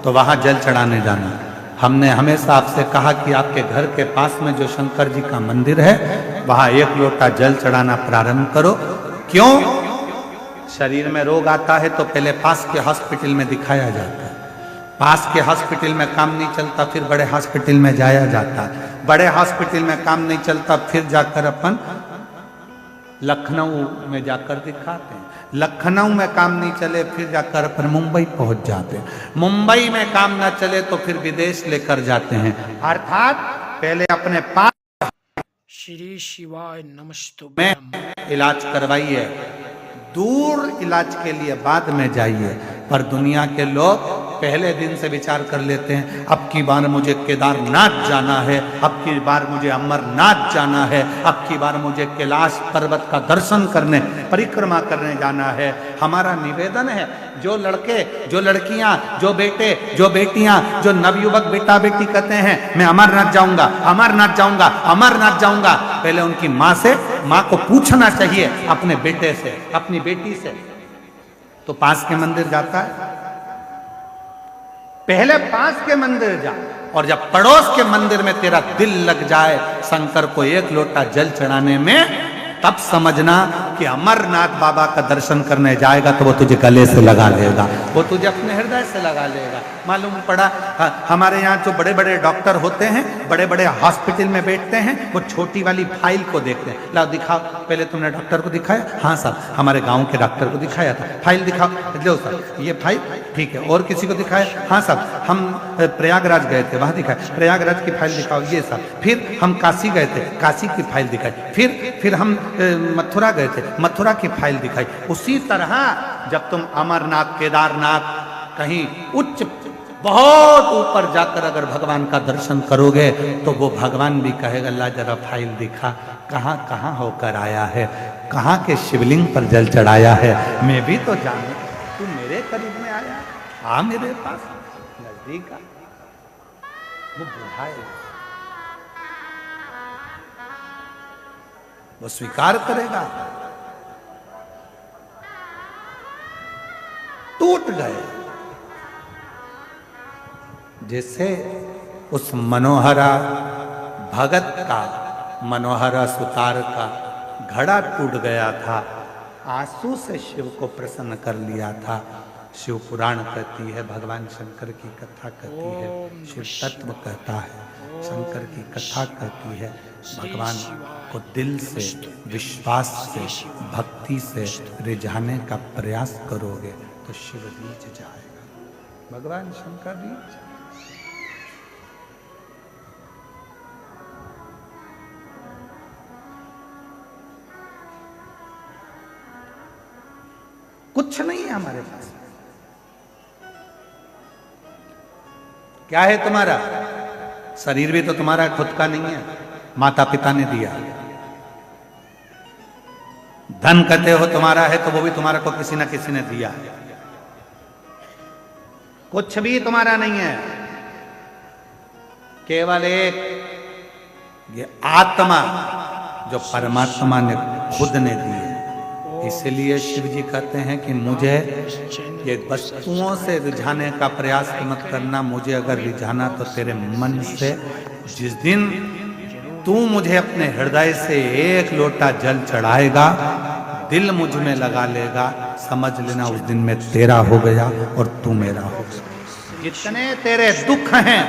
[SPEAKER 1] तो वहां जल चढ़ाने जाना। हमने हमेशा आपसे कहा कि आपके घर के पास में जो शंकर जी का मंदिर है वहां एक लोटा जल चढ़ाना प्रारंभ करो। क्यों? शरीर में रोग आता है तो पहले पास के हॉस्पिटल में दिखाया जाता है, पास के हॉस्पिटल में काम नहीं चलता फिर बड़े हॉस्पिटल में जाया जाता है, बड़े हॉस्पिटल में काम नहीं चलता फिर जाकर अपन लखनऊ में जाकर दिखाते हैं, लखनऊ में काम नहीं चले फिर जाकर अपन मुंबई पहुंच जाते हैं, मुंबई में काम ना चले तो फिर विदेश लेकर जाते हैं। अर्थात पहले अपने पास
[SPEAKER 2] श्री शिवाय
[SPEAKER 1] में
[SPEAKER 2] नमस्तुभ्यं।
[SPEAKER 1] इलाज करवाइए, दूर इलाज के लिए बाद में जाइए। पर दुनिया के लोग पहले दिन से विचार कर लेते हैं अब की बार मुझे केदारनाथ जाना है, अब की बार मुझे अमरनाथ जाना है, अब की बार मुझे कैलाश पर्वत का दर्शन करने, परिक्रमा करने जाना है। हमारा निवेदन है जो लड़के, जो लड़कियां, जो बेटे, जो बेटियां, जो नवयुवक बेटा बेटी कहते हैं मैं अमरनाथ जाऊंगा, अमरनाथ जाऊंगा, अमरनाथ जाऊंगा, पहले उनकी माँ से, माँ को पूछना चाहिए अपने बेटे से, अपनी बेटी से। तो पास के मंदिर जाता है, पहले पास के मंदिर जा, और जब पड़ोस के मंदिर में तेरा दिल लग जाए शंकर को एक लोटा जल चढ़ाने में, तब समझना कि अमरनाथ बाबा का दर्शन करने जाएगा तो वो तुझे गले से लगा लेगा, वो तुझे अपने हृदय से लगा लेगा। मालूम पड़ा हमारे यहाँ जो बड़े बड़े डॉक्टर होते हैं, बड़े बड़े हॉस्पिटल में बैठते हैं, वो छोटी वाली फाइल को देखते हैं। लाओ दिखाओ, पहले तुमने डॉक्टर को दिखाया? हाँ साहब, हमारे गांव के डॉक्टर को दिखाया था। फाइल दिखाओ, लो साहब ये फाइल, ठीक है। और किसी को दिखाया? हाँ साहब हम प्रयागराज गए थे, वहां दिखाया। प्रयागराज की फाइल दिखाओ, ये साहब। फिर हम काशी गए थे, काशी की फाइल दिखाई। फिर हम मथुरा गए थे, मथुरा की फाइल दिखाई। उसी तरह जब तुम अमरनाथ, केदारनाथ, कहीं उच्च बहुत ऊपर जाकर अगर भगवान का दर्शन करोगे तो वो भगवान भी कहेगा ला जरा फाइल दिखा, कहाँ कहाँ होकर आया है, कहाँ के शिवलिंग पर जल चढ़ाया है, मैं भी तो जानू, तू मेरे करीब में आया, आ मेरे पास नजदीक आ। वो बुझाएगा, वो स्वीकार करेगा। टूट गए जैसे उस मनोहरा भगत का, मनोहरा सुतार का घड़ा टूट गया था, आंसू से शिव को प्रसन्न कर लिया था। शिव पुराण कहती है, भगवान शंकर की कथा कहती है, शिव तत्व कहता है, शंकर की कथा कहती है। भगवान को दिल से, विश्वास से, भक्ति से रिझाने का प्रयास करोगे तो शिव रीझ जाएगा, भगवान शंकर रीझ। कुछ नहीं है हमारे पास। क्या है तुम्हारा? शरीर भी तो तुम्हारा खुद का नहीं है, माता पिता ने दिया। धन कहते हो तुम्हारा है, तो वो भी तुम्हारा को किसी ना किसी ने दिया। कुछ भी तुम्हारा नहीं है, केवल एक ये आत्मा जो परमात्मा ने खुद ने दी है। इसलिए शिव जी कहते हैं कि मुझे ये वस्तुओं से रिझाने का प्रयास मत करना, मुझे अगर रिझाना तो तेरे मन से। जिस दिन तू मुझे अपने हृदय से एक लोटा जल चढ़ाएगा, दिल मुझ में लगा लेगा, समझ लेना उस दिन मैं तेरा हो गया और तू मेरा हो गया। जितने तेरे दुख हैं,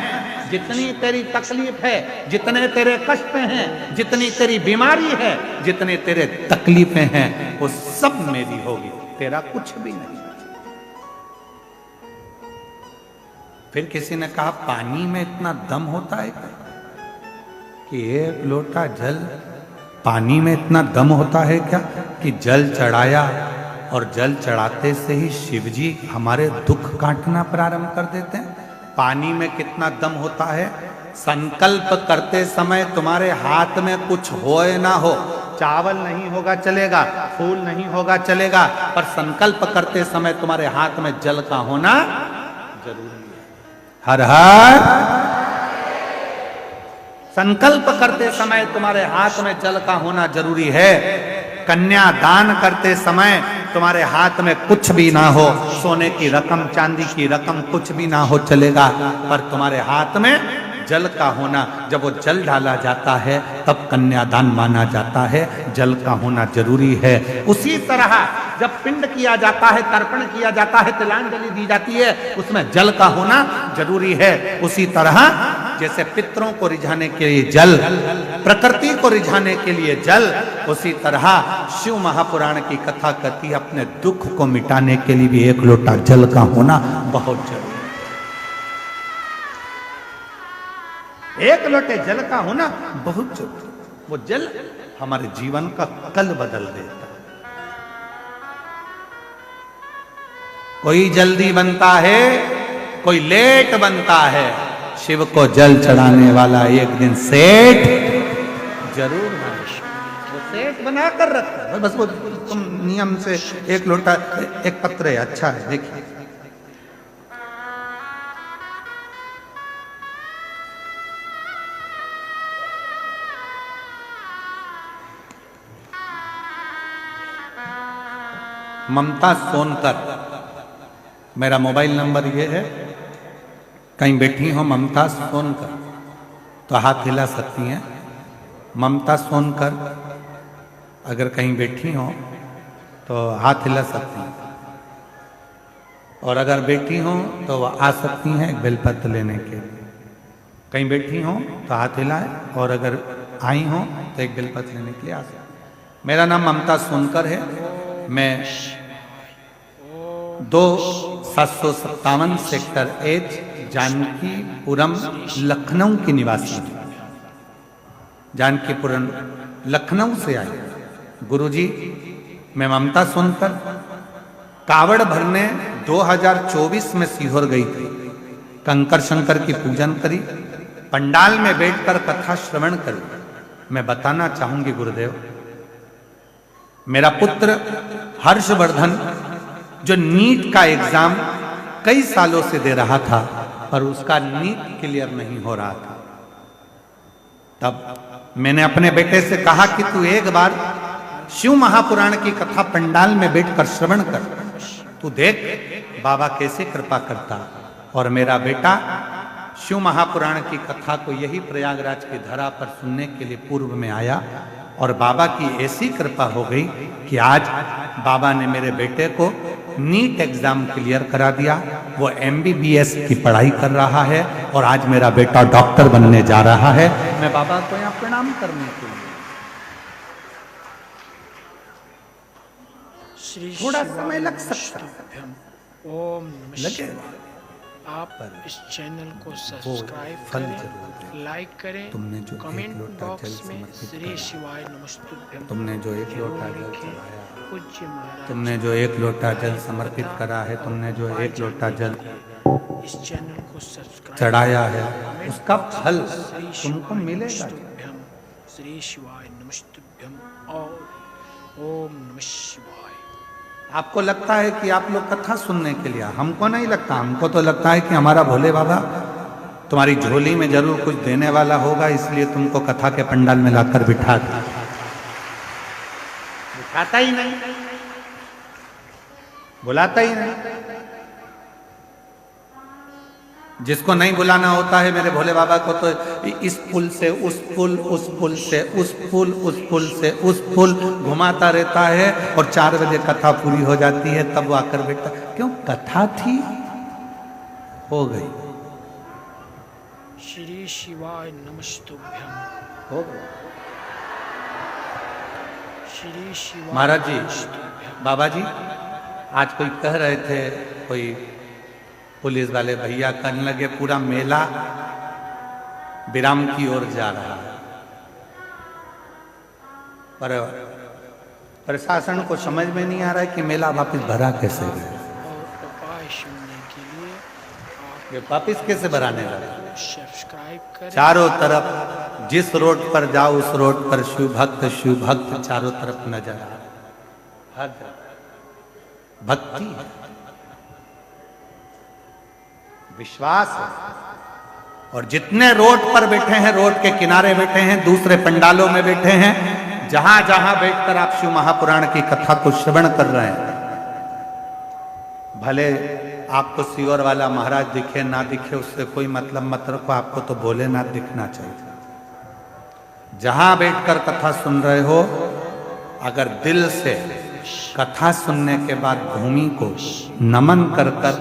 [SPEAKER 1] जितनी तेरी तकलीफ है, जितने तेरे कष्ट हैं, जितनी तेरी बीमारी है, जितने तेरे तकलीफें हैं, वो सब मेरी होगी, तेरा कुछ भी नहीं। फिर किसी ने कहा पानी में इतना दम होता है कि एक लोटा जल, पानी में इतना दम होता है क्या कि जल चढ़ाया और जल चढ़ाते से ही शिव जी हमारे दुख काटना प्रारंभ कर देते हैं। पानी में कितना दम होता है? संकल्प करते समय तुम्हारे हाथ में कुछ हो ना हो, चावल नहीं होगा चलेगा, फूल नहीं होगा चलेगा, पर संकल्प करते समय तुम्हारे हाथ में जल का होना जरूरी है। हर हर संकल्प करते समय तुम्हारे हाथ में जल का होना जरूरी है। कन्या दान करते समय तुम्हारे हाथ में कुछ भी ना हो, सोने की रकम, चांदी की रकम कुछ भी ना हो चलेगा, पर तुम्हारे हाथ में जल का होना, जब वो जल डाला जाता है तब कन्यादान माना जाता है, जल का होना जरूरी है। उसी तरह जब पिंड किया जाता है, तर्पण किया जाता है, तिलांजलि दी जाती है, उसमें जल का होना जरूरी है। उसी तरह जैसे पितरों को रिझाने के लिए जल, प्रकृति को रिझाने के लिए जल, उसी तरह शिव महापुराण की कथा कहती है अपने दुख को मिटाने के लिए भी एक लोटा जल का होना बहुत जरूरी है। एक लोटे जल का होना बहुत जरूरी। वो जल हमारे जीवन का कल बदल देता है। कोई जल्दी बनता है, कोई लेट बनता है, शिव को जल चढ़ाने वाला एक दिन सेठ जरूर बने। वो सेठ बना कर रखता है, बस वो तुम नियम से एक लोटा, एक पत्र है, अच्छा है, देखिए ममता सोनकर, मेरा मोबाइल नंबर ये है। कहीं बैठी हो ममता सोनकर तो हाथ हिला सकती हैं। ममता सोनकर अगर कहीं बैठी हो तो हाथ हिला सकती हैं, और अगर बैठी हो तो वह आ सकती हैं एक बेलपत्र लेने के लिए। कहीं बैठी हो तो हाथ हिलाए, और अगर आई हो तो एक बेलपत्र लेने के लिए आ सकती। मेरा नाम ममता सोनकर है। मैं 2757 सेक्टर एच, जानकीपुरम, लखनऊ की निवासी हूँ। जानकीपुरम लखनऊ से आई। गुरुजी, मैं ममता सोनकर कावड़ भरने 2024 में सीहोर गई थी। कंकर शंकर की पूजन करी, पंडाल में बैठकर कथा श्रवण करी। मैं बताना चाहूंगी गुरुदेव, मेरा पुत्र हर्षवर्धन जो नीट का एग्जाम कई सालों से दे रहा था, पर उसका नीट क्लियर नहीं हो रहा था। तब मैंने अपने बेटे से कहा कि तू एक बार शिव महापुराण की कथा पंडाल में बैठकर श्रवण कर, तू देख बाबा कैसे कृपा करता। और मेरा बेटा शिव महापुराण की कथा को यही प्रयागराज की धरा पर सुनने के लिए पूर्व में आया, और बाबा की ऐसी कृपा हो गई कि आज बाबा ने मेरे बेटे को नीट एग्जाम क्लियर करा दिया। वो MBBS की पढ़ाई कर रहा है और आज मेरा बेटा डॉक्टर बनने जा रहा है। मैं बाबा को यहाँ प्रणाम करने के लिए, थोड़ा समय लग सकता है,
[SPEAKER 2] ओम
[SPEAKER 1] लगे।
[SPEAKER 2] आप इस चैनल को सब्सक्राइब करें, लाइक करें,
[SPEAKER 1] तुमने जो
[SPEAKER 2] कमेंट बॉक्स में श्री शिवाय नमस्तुभ्यम,
[SPEAKER 1] तुमने जो 1 लोटा जल चढ़ाया,
[SPEAKER 2] पूज्य महाराज,
[SPEAKER 1] तुमने जो 1 लोटा जल समर्पित करा है, तुमने जो 1 लोटा जल
[SPEAKER 2] इस चैनल को सब्सक्राइब
[SPEAKER 1] चढ़ाया है, उसका फल तुमको मिलेगा।
[SPEAKER 2] श्री शिवाय नमस्तुभ्यम और ओम नमः शिवाय।
[SPEAKER 1] आपको लगता है कि आप लोग कथा सुनने के लिए, हमको नहीं लगता। हमको तो लगता है कि हमारा भोले बाबा तुम्हारी झोली में जरूर कुछ देने वाला होगा, इसलिए तुमको कथा के पंडाल में लाकर बिठाता ही नहीं, बुलाता ही नहीं। जिसको नहीं बुलाना होता है मेरे भोले बाबा को, तो इस पुल से उस पुल, उस पुल से उस पुल, उस पुल से उस पुल घुमाता रहता है और 4 बजे कथा पूरी हो जाती है, तब वो आकर बैठता। क्यों? कथा थी, हो गई।
[SPEAKER 2] श्री शिवाय नमस्तुभ्यम,
[SPEAKER 1] हो गई।
[SPEAKER 2] श्री शिवाय
[SPEAKER 1] महाराज जी,
[SPEAKER 2] नमस्तुभ्यम।
[SPEAKER 1] बाबा जी, आज कोई कह रहे थे, कोई पुलिस वाले भैया कहने लगे पूरा मेला विराम की ओर जा रहा है, पर प्रशासन को समझ में नहीं आ रहा है कि मेला वापस भरा कैसे गया,
[SPEAKER 2] और उपाय सुनने के लिए आप
[SPEAKER 1] ये वापस कैसे भराने लगा।
[SPEAKER 2] सब्सक्राइब करें।
[SPEAKER 1] चारों तरफ जिस रोड पर जाओ उस रोड पर शिव भक्त चारों तरफ नजर आ रहा, हर तरफ भक्ति है, विश्वास है। और जितने रोड पर बैठे हैं, रोड के किनारे बैठे हैं, दूसरे पंडालों में बैठे हैं, जहां जहां बैठकर आप शिव महापुराण की कथा को श्रवण कर रहे हैं, भले आपको सीवर वाला महाराज दिखे ना दिखे, उससे कोई मतलब मत रखो, आपको तो भोलेनाथ दिखना चाहिए। जहां बैठकर कथा सुन रहे हो, अगर दिल से कथा सुनने के बाद भूमि को नमन कर कर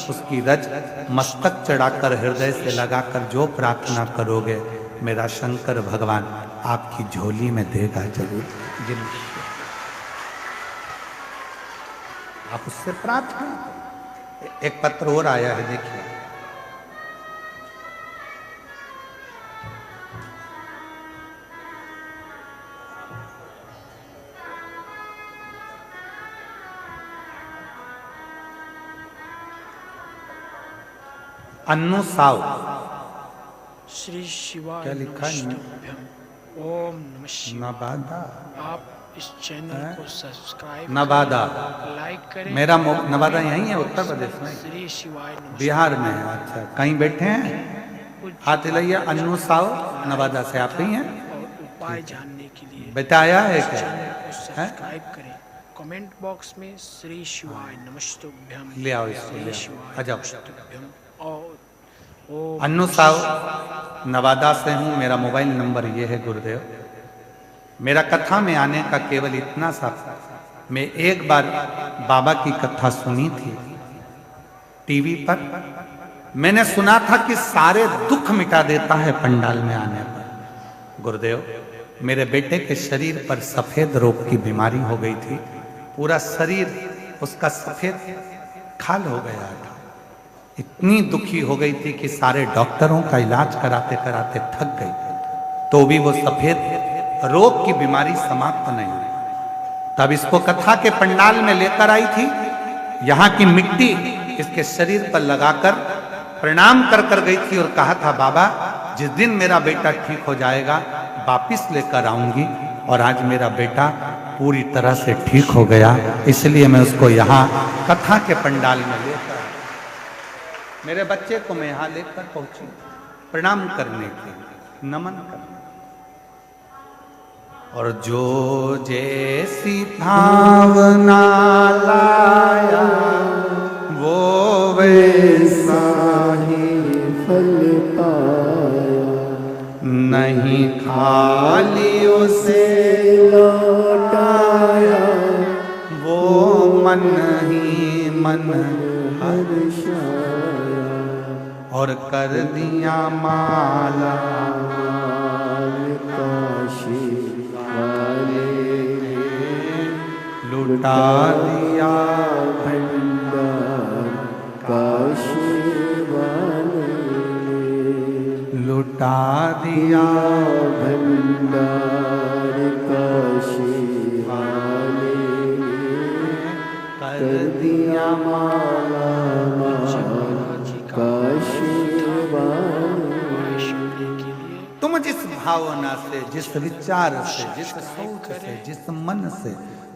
[SPEAKER 1] उसकी रज मस्तक चढ़ाकर हृदय से लगाकर जो प्रार्थना करोगे, मेरा शंकर भगवान आपकी झोली में देगा जरूर। आप उससे प्रार्थना। एक पत्र और आया है, देखिए। अन्नू साव,
[SPEAKER 2] श्री शिवाय
[SPEAKER 1] क्या लिखा है?
[SPEAKER 2] नमस्तुभ्यम, ओम नमः शिवाय।
[SPEAKER 1] नवादा,
[SPEAKER 2] आप इस चैनल को सब्सक्राइब
[SPEAKER 1] नवादा,
[SPEAKER 2] लाइक करें।
[SPEAKER 1] मेरा नवादा यहीं है, उत्तर प्रदेश में,
[SPEAKER 2] श्री शिवाय नमस्तुभ्यम।
[SPEAKER 1] बिहार में है। अच्छा, कहीं बैठे हैं? हाथ हिलाइए। अन्नू साव, नवादा से आप ही हैं?
[SPEAKER 2] और उपाय जानने के लिए
[SPEAKER 1] बताया है क्या?
[SPEAKER 2] चैनल को सब्सक्राइब करें। कमेंट बॉक्स में श्री शिवाय नमस्तुभ्यम,
[SPEAKER 1] ले आओ इसको, ले
[SPEAKER 2] श्री
[SPEAKER 1] आओ,
[SPEAKER 2] शिवाय
[SPEAKER 1] आ जाओ।
[SPEAKER 2] नमस्तुभ्यम और ओम
[SPEAKER 1] अन्नू साव, नवादा से हूँ। मेरा मोबाइल नंबर ये है गुरुदेव। मेरा कथा में आने का केवल इतना सा, मैं एक बार बाबा की कथा सुनी थी टीवी पर। मैंने सुना था कि सारे दुख मिटा देता है पंडाल में आने पर। गुरुदेव, मेरे बेटे के शरीर पर सफेद रोग की बीमारी हो गई थी, पूरा शरीर उसका सफेद खाल हो गया था। इतनी दुखी हो गई थी कि सारे डॉक्टरों का इलाज कराते कराते थक गई, तो भी वो सफेद रोग की बीमारी समाप्त नहीं हुई। तब इसको कथा के पंडाल में लेकर आई थी, यहाँ की मिट्टी इसके शरीर पर लगाकर प्रणाम कर कर गई थी और कहा था, बाबा जिस दिन मेरा बेटा ठीक हो जाएगा वापिस लेकर आऊंगी। और आज मेरा बेटा पूरी तरह से ठीक हो गया, इसलिए मैं उसको यहाँ कथा के पंडाल में लेकर, मेरे बच्चे को मैं यहाँ लेकर पहुंची प्रणाम करने के लिए, नमन करने। और जो जैसी भावना लाया वो वैसा ही फल पाया, नहीं खाली
[SPEAKER 3] से लौटाया,
[SPEAKER 1] वो मन ही मन
[SPEAKER 3] हर्षाया,
[SPEAKER 1] और कर दिया माला
[SPEAKER 3] काशी वाले
[SPEAKER 1] लुटा दिया
[SPEAKER 3] भंडार काशी वाले,
[SPEAKER 1] लुटा दिया
[SPEAKER 3] भंडार काशी वाले,
[SPEAKER 1] कर
[SPEAKER 3] कर दिया माला काशी वाले।
[SPEAKER 1] तुम जिस भावना से, जिस विचार से, जिस सोच से, जिस मन से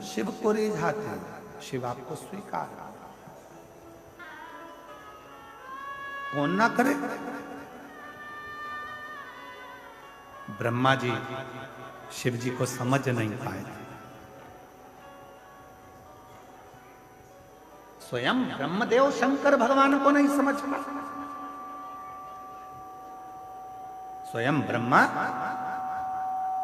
[SPEAKER 1] शिव को रिझाते हो, शिव आपको स्वीकार कौन ना करे। ब्रह्मा जी शिव जी को समझ नहीं पाए, स्वयं ब्रह्मदेव शंकर भगवान को नहीं समझ पाए। स्वयं ब्रह्मा,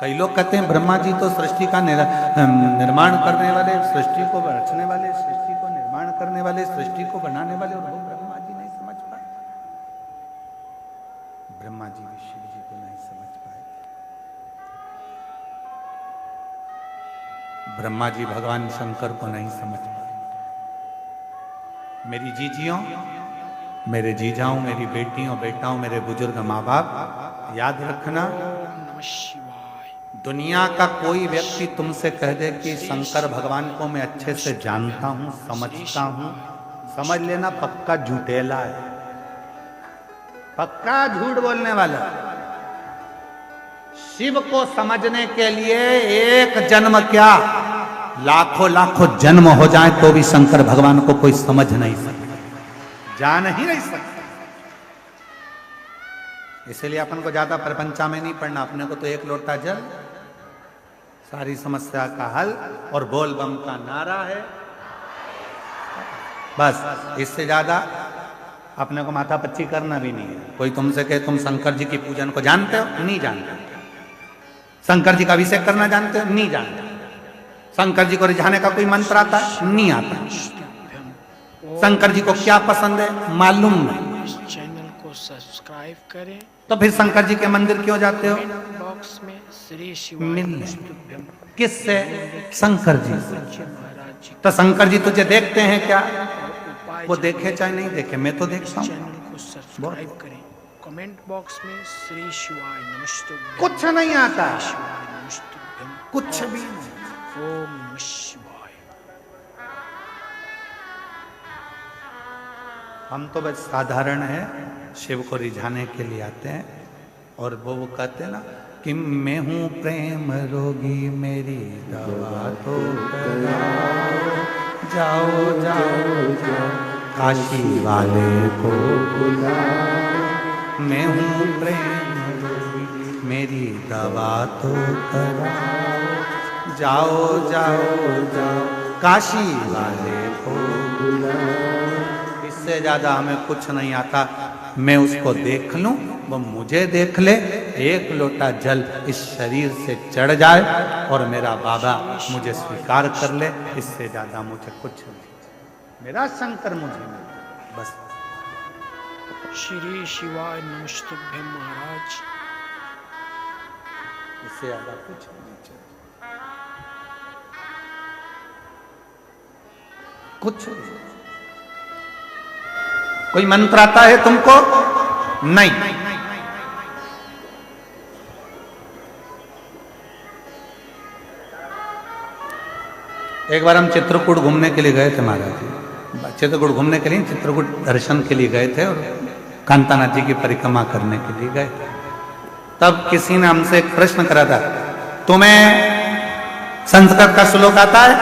[SPEAKER 1] कई लोग कहते हैं ब्रह्मा जी तो सृष्टि का निर्माण करने वाले, सृष्टि को रचने वाले, सृष्टि को निर्माण करने वाले, सृष्टि को बनाने वाले, और वो ब्रह्मा जी नहीं समझ पाए। ब्रह्मा जी भी शिव जी को नहीं समझ पाए। ब्रह्मा जी भगवान शंकर को नहीं समझ पाए। मेरी जीजियों, मेरे जीजाओं, मेरी बेटियों, बेटाओं, मेरे बुजुर्ग माँ बाप, याद रखना,
[SPEAKER 2] नमः शिवाय।
[SPEAKER 1] दुनिया का कोई व्यक्ति तुमसे कह दे कि शंकर भगवान को मैं अच्छे से जानता हूं, समझता हूं, समझ लेना पक्का झूठेला है, पक्का झूठ बोलने वाला। शिव को समझने के लिए एक जन्म क्या, लाखों लाखों जन्म हो जाए तो भी शंकर भगवान को कोई समझ नहीं सकता, जान ही नहीं सकता। इसलिए अपन को ज्यादा प्रपंचा में नहीं पड़ना, अपने को तो एक लोटा जल, सारी समस्या का हल, और बोल बम का नारा है, बस। इससे ज्यादा अपने को माथा पच्ची करना भी नहीं है। कोई तुमसे कहे तुम शंकर जी की पूजन को जानते हो, नहीं जानते। शंकर जी का अभिषेक करना जानते हो, नहीं जानते। शंकर जी को रिझाने का कोई मंत्र आता है, नहीं आता। शंकर जी को क्या पसंद है, मालूम नहीं।
[SPEAKER 2] इस चैनल को सब्सक्राइब करें।
[SPEAKER 1] तो फिर शंकर जी के मंदिर क्यों जाते हो,
[SPEAKER 2] कमेंट बॉक्स में श्री शिवाय
[SPEAKER 1] मिलने।
[SPEAKER 2] नमस्तुभ्यं
[SPEAKER 1] किससे, शंकर जी से।
[SPEAKER 2] महाराज जी
[SPEAKER 1] तो शंकर जी तुझे देखते हैं क्या,
[SPEAKER 2] उपाय
[SPEAKER 1] वो देखे चाहे नहीं देखे, मैं तो देखता हूँ।
[SPEAKER 2] चैनल को सब्सक्राइब करें। कमेंट बॉक्स में श्री शिवाय नमस्तुभ्यं,
[SPEAKER 1] कुछ नहीं आता,
[SPEAKER 2] शिवाय नमस्तुभ्यं,
[SPEAKER 1] कुछ भी नहीं।
[SPEAKER 2] ओम नमः शिवाय।
[SPEAKER 1] हम तो बस साधारण है, शिव को रिझाने के लिए आते हैं। और वो कहते हैं ना कि मैं हूँ प्रेम रोगी, मेरी दवा तो कराओ, जाओ जाओ जाओ काशी वाले को बुलाओ। मैं हूँ प्रेम रोगी, मेरी दवा तो कराओ, जाओ जाओ जाओ काशी वाले को बुलाओ। इससे ज्यादा हमें कुछ नहीं आता। मैं उसको देख लूं, वो मुझे देख ले, एक लोटा जल इस शरीर से चढ़ जाए और मेरा बाबा मुझे स्वीकार कर ले, इससे ज्यादा मुझे कुछ नहीं। मेरा शंकर मुझे नहीं, बस।
[SPEAKER 2] श्री शिवाय नमस्तुभ्यं महाराज।
[SPEAKER 1] इससे ज्यादा कुछ नहीं चाहिए, कुछ नहीं। कोई मंत्र आता है तुमको, नहीं। एक बार हम चित्रकूट घूमने के लिए गए थे महाराज जी, चित्रकूट घूमने के लिए, चित्रकूट दर्शन के लिए गए थे और कांतानाथ जी की परिक्रमा करने के लिए गए थे। तब किसी ने हमसे एक प्रश्न करा था, तुम्हें संस्कृत का श्लोक आता है?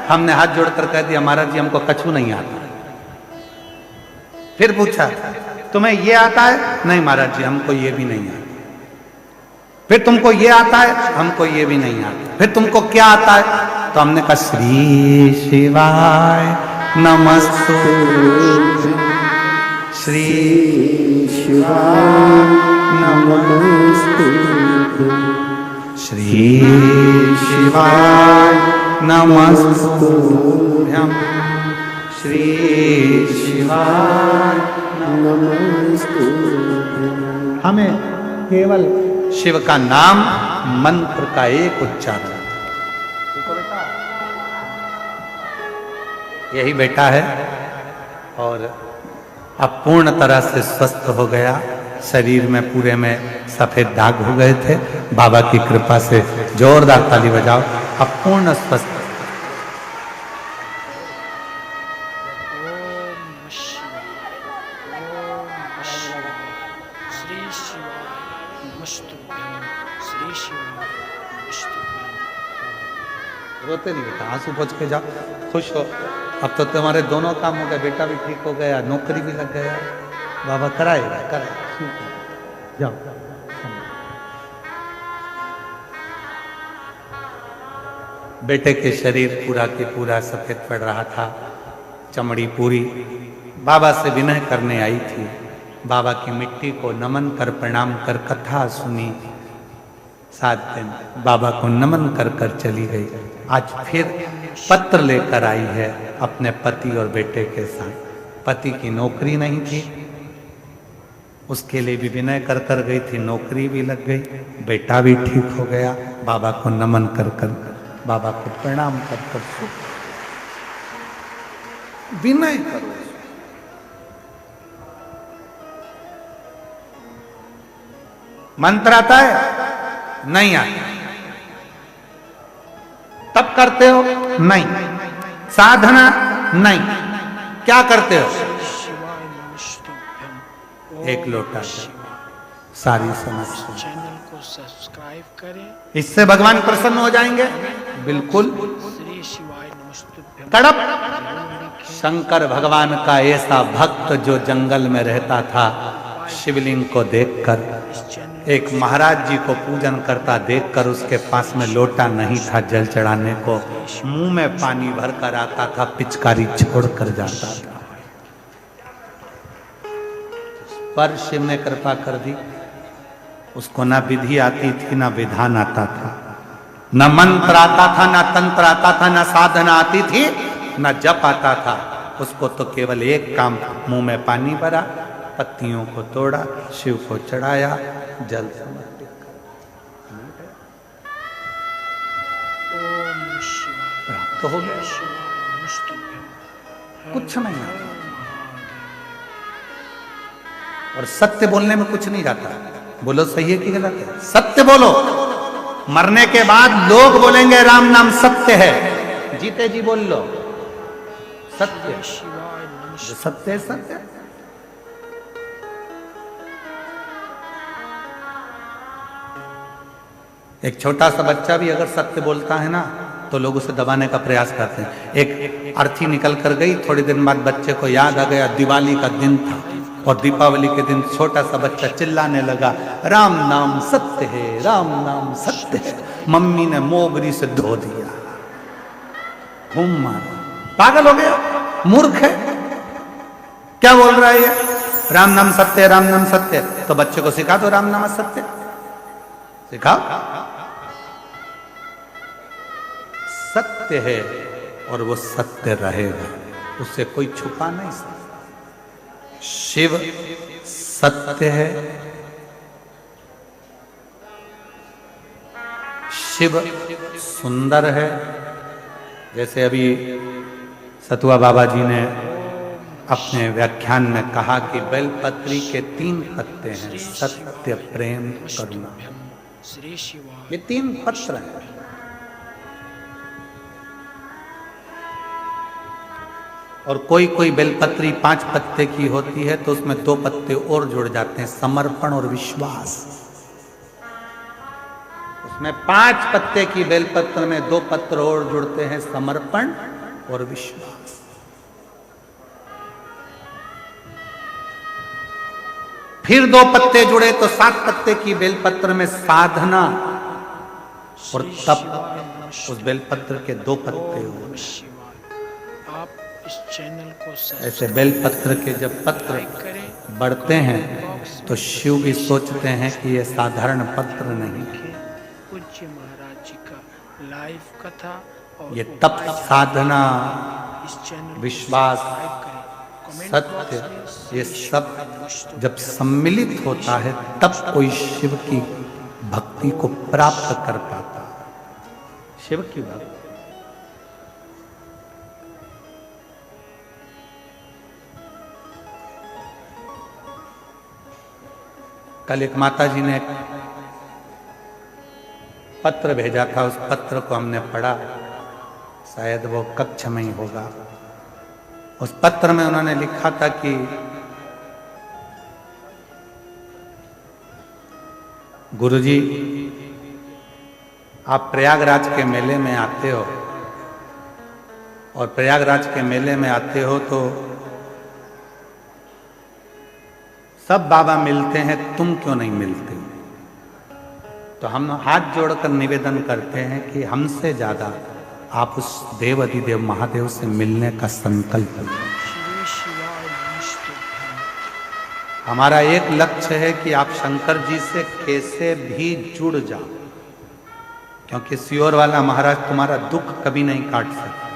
[SPEAKER 1] हमने हाथ जोड़कर कह दिया महाराज जी हमको कछु नहीं आता। फिर पूछा तुम्हें ये आता है? नहीं महाराज जी हमको ये भी नहीं आता। फिर तुमको ये आता है? हमको ये भी नहीं आता। फिर तुमको क्या आता है? तो हमने कहा श्री शिवाय नमस्तुभ्यं, श्री शिवाय नमस्तुभ्यं, श्री शिवाय नमस्तुभ्यं श्री शिवाय
[SPEAKER 3] नमस्तुभ्यं।
[SPEAKER 1] हमें केवल शिव का नाम मंत्र का एक उच्चारण, यही बेटा है और अब पूर्ण तरह से स्वस्थ हो गया। शरीर में पूरे में सफेद दाग हो गए थे, बाबा की कृपा से जोरदार ताली बजाओ। अब पूर्ण स्वस्थ।
[SPEAKER 2] ओम नमः शिवाय, ओम नमः शिवाय, श्री शिवाय नमस्तुभ्यं, श्री शिवाय नमस्तुभ्यं।
[SPEAKER 1] रोते नहीं बेटा, आंसू पोंछ के जाओ, खुश हो। अब तो तुम्हारे दोनों काम हो गए, बेटा भी ठीक हो गया, नौकरी भी लग गया। बाबा कराएगा, कराएगा। जाओ। बेटे के शरीर पूरा के पूरा सफेद पड़ रहा था, चमड़ी पूरी। बाबा से विनय करने आई थी, बाबा की मिट्टी को नमन कर प्रणाम कर कथा सुनी। 7 दिन बाबा को नमन कर कर चली गई। आज फिर पत्र लेकर आई है अपने पति और बेटे के साथ। पति की नौकरी नहीं थी, उसके लिए भी विनय कर कर गई थी, नौकरी भी लग गई, बेटा भी ठीक हो गया। बाबा को नमन कर कर, बाबा को प्रणाम कर कर विनय करो। मंत्र आता है? नहीं आता। तब करते हो? नहीं। साधना? नहीं। क्या करते हो?
[SPEAKER 2] शिवाय नमस्तुभ्यं।
[SPEAKER 1] एक लोटा जल, सारी समस्या।
[SPEAKER 2] चैनल को सब्सक्राइब करें।
[SPEAKER 1] इससे भगवान प्रसन्न हो जाएंगे? बिल्कुल।
[SPEAKER 2] श्री शिवाय नमस्तुभ्यं।
[SPEAKER 1] तड़प शंकर भगवान का ऐसा भक्त जो जंगल में रहता था, शिवलिंग को देखकर, एक महाराज जी को पूजन करता देखकर उसके पास में लोटा नहीं था जल चढ़ाने को, मुंह में पानी भर कर आता था, पिचकारी छोड़ कर जाता था। पर शिव ने कृपा कर दी, उसको ना विधि आती थी ना विधान आता था, न मंत्र आता था, ना तंत्र आता था, ना साधना आती थी, ना जप आता था। उसको तो केवल एक काम, मुंह में पानी भरा, पत्तियों को तोड़ा, शिव को चढ़ाया, जल समर्पित कर।
[SPEAKER 2] ओम शिवाय,
[SPEAKER 1] प्राप्त हो गया।
[SPEAKER 2] शिवाय नमस्तुभ्यं।
[SPEAKER 1] कुछ नहीं आता और सत्य बोलने में कुछ नहीं जाता। बोलो सही है कि गलत है? सत्य बोलो। मरने के बाद लोग बोलेंगे राम नाम सत्य है, जीते जी बोल लो सत्य।
[SPEAKER 2] शिवाय
[SPEAKER 1] जो
[SPEAKER 2] नमस्तुभ्यं।
[SPEAKER 1] सत्य है सत्य। एक छोटा सा बच्चा भी अगर सत्य बोलता है ना तो लोग उसे दबाने का प्रयास करते हैं। एक अर्थी निकल कर गई, थोड़ी दिन बाद बच्चे को याद आ गया दिवाली का दिन था और दीपावली के दिन छोटा सा बच्चा चिल्लाने लगा राम नाम सत्य है, राम नाम सत्य है। मम्मी ने मोगरी से धो दिया, घूम मारा, पागल हो गया, मूर्ख है, क्या बोल रहा है ये? राम नाम सत्य है, राम नाम सत्य है। तो बच्चे को सिखा दो राम नाम सत्य, सिखाओ। सत्य है और वो सत्य रहेगा, उससे कोई छुपा नहीं सकता। शिव सत्य है, शिव सुंदर है। जैसे अभी सतुआ बाबा जी ने अपने व्याख्यान में कहा कि बेलपत्री के 3 पत्ते हैं, सत्य, प्रेम, करुणा।
[SPEAKER 2] श्री शिवाय।
[SPEAKER 1] ये 3 पत्र हैं। और कोई कोई बेलपत्री 5 पत्ते की होती है तो उसमें 2 पत्ते और जुड़ जाते हैं, समर्पण और विश्वास। उसमें 5 पत्ते की बेलपत्र में 2 पत्र और जुड़ते हैं, समर्पण और विश्वास। फिर 2 पत्ते जुड़े तो 7 पत्ते की बेलपत्र में साधना और तप। उस बेलपत्र के 2 पत्ते हुए।
[SPEAKER 2] आप इस चैनल को
[SPEAKER 1] ऐसे बेलपत्र के जब पत्र बढ़ते हैं तो शिव भी सोचते हैं कि ये साधारण पत्र नहीं,
[SPEAKER 2] कुछ पूज्य महाराज जी का लाइव कथा और
[SPEAKER 1] ये तप साधना,
[SPEAKER 2] इस चैनल
[SPEAKER 1] विश्वास,
[SPEAKER 2] करें। कमेंट
[SPEAKER 1] सत्य,
[SPEAKER 2] बॉक्स में
[SPEAKER 1] ये
[SPEAKER 2] श्री
[SPEAKER 1] सब
[SPEAKER 2] नमस्तुभ्यम
[SPEAKER 1] जब सम्मिलित होता है तब कोई शिव की भक्ति को प्राप्त कर पाता है। शिव की भक्ति कल एक माता जी ने पत्र भेजा था, उस पत्र को हमने पढ़ा, शायद वो कक्ष में ही होगा। उस पत्र में उन्होंने लिखा था कि गुरुजी, आप प्रयागराज के मेले में आते हो और प्रयागराज के मेले में आते हो तो सब बाबा मिलते हैं, तुम क्यों नहीं मिलते? तो हम हाथ जोड़कर निवेदन करते हैं कि हमसे ज्यादा आप उस देव अधिदेव महादेव से मिलने का संकल्प लें।
[SPEAKER 2] श्री शिवाय नमस्तुभ्यम।
[SPEAKER 1] हमारा एक लक्ष्य है कि आप शंकर जी से कैसे भी जुड़ जाओ, क्योंकि सियोर वाला महाराज तुम्हारा दुख कभी नहीं काट सकते।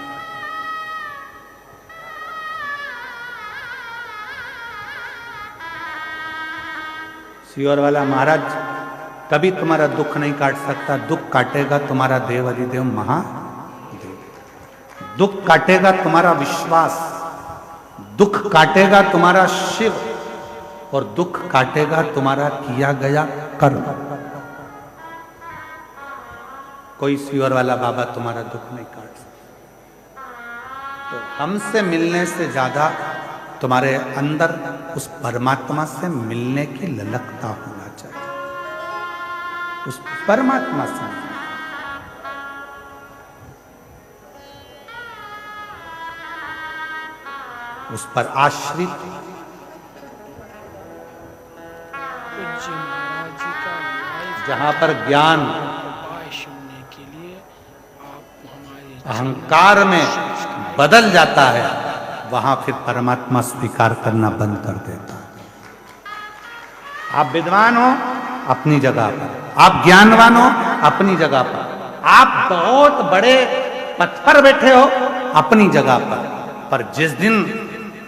[SPEAKER 1] सियोर वाला महाराज कभी तुम्हारा दुख नहीं काट सकता। दुख काटेगा तुम्हारा देव अधिदेव महादेव, दुख काटेगा तुम्हारा विश्वास, दुख काटेगा तुम्हारा शिव, और दुख काटेगा तुम्हारा किया गया कर्म। कोई सियोर वाला बाबा तुम्हारा दुख नहीं काट सकता। तो हमसे मिलने से ज्यादा तुम्हारे अंदर उस परमात्मा से मिलने की ललकता होना चाहिए। उस परमात्मा से उस पर आश्रित
[SPEAKER 2] पूज्य महाराज जी का लाइव
[SPEAKER 1] जहां पर ज्ञान
[SPEAKER 2] उपाय सुनने के लिए आप हमारे
[SPEAKER 1] अहंकार में बदल जाता है, वहां फिर परमात्मा स्वीकार करना बंद कर देता है। आप विद्वान हो अपनी जगह पर, आप ज्ञानवान हो अपनी जगह पर, आप बहुत बड़े पद पर बैठे हो अपनी जगह पर जिस दिन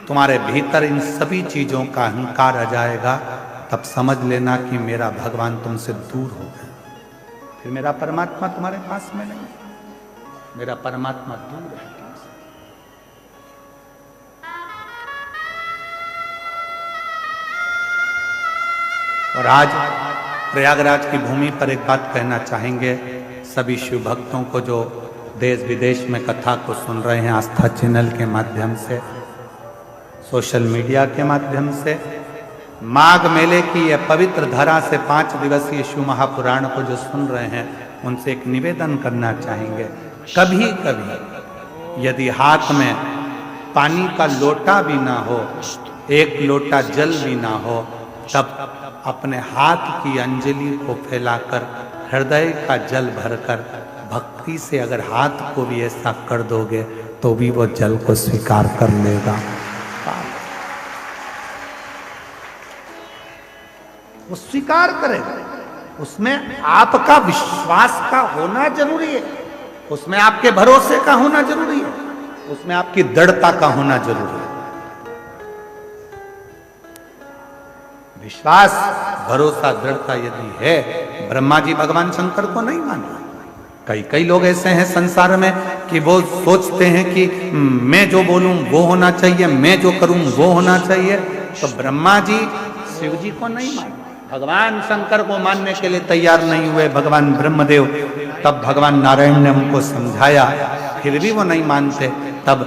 [SPEAKER 1] तुम्हारे भीतर इन सभी चीजों का अहंकार आ जाएगा, तब समझ लेना कि मेरा भगवान तुमसे दूर हो गया। फिर मेरा परमात्मा तुम्हारे पास में नहीं, मेरा परमात्मा दूर है। और आज प्रयागराज की भूमि पर एक बात कहना चाहेंगे सभी शिव भक्तों को जो देश विदेश में कथा को सुन रहे हैं, आस्था चैनल के माध्यम से, सोशल मीडिया के माध्यम से, माघ मेले की यह पवित्र धरा से 5 दिवसीय शिव महापुराण को जो सुन रहे हैं, उनसे एक निवेदन करना चाहेंगे। कभी कभी यदि हाथ में पानी का लोटा भी ना हो, एक लोटा जल भी ना हो, तब अपने हाथ की अंजलि को फैलाकर हृदय का जल भरकर भक्ति से अगर हाथ को भी ऐसा कर दोगे तो भी वो जल को स्वीकार कर लेगा। वो स्वीकार करेगा। उसमें आपका विश्वास का होना जरूरी है, उसमें आपके भरोसे का होना जरूरी है, उसमें आपकी दृढ़ता का होना जरूरी है। विश्वास, भरोसा, दृढ़ता यदि है, ब्रह्मा जी भगवान शंकर को नहीं मानते। कई लोग ऐसे हैं संसार में कि वो सोचते हैं कि मैं जो बोलूं वो होना चाहिए, मैं जो करूं वो होना चाहिए। तो ब्रह्मा जी शिव जी को नहीं मानते, भगवान शंकर को मानने के लिए तैयार नहीं हुए, भगवान ब्रह्मदेव। तब भगवान नारायण ने उनको समझाया, फिर भी वो नहीं मानते। तब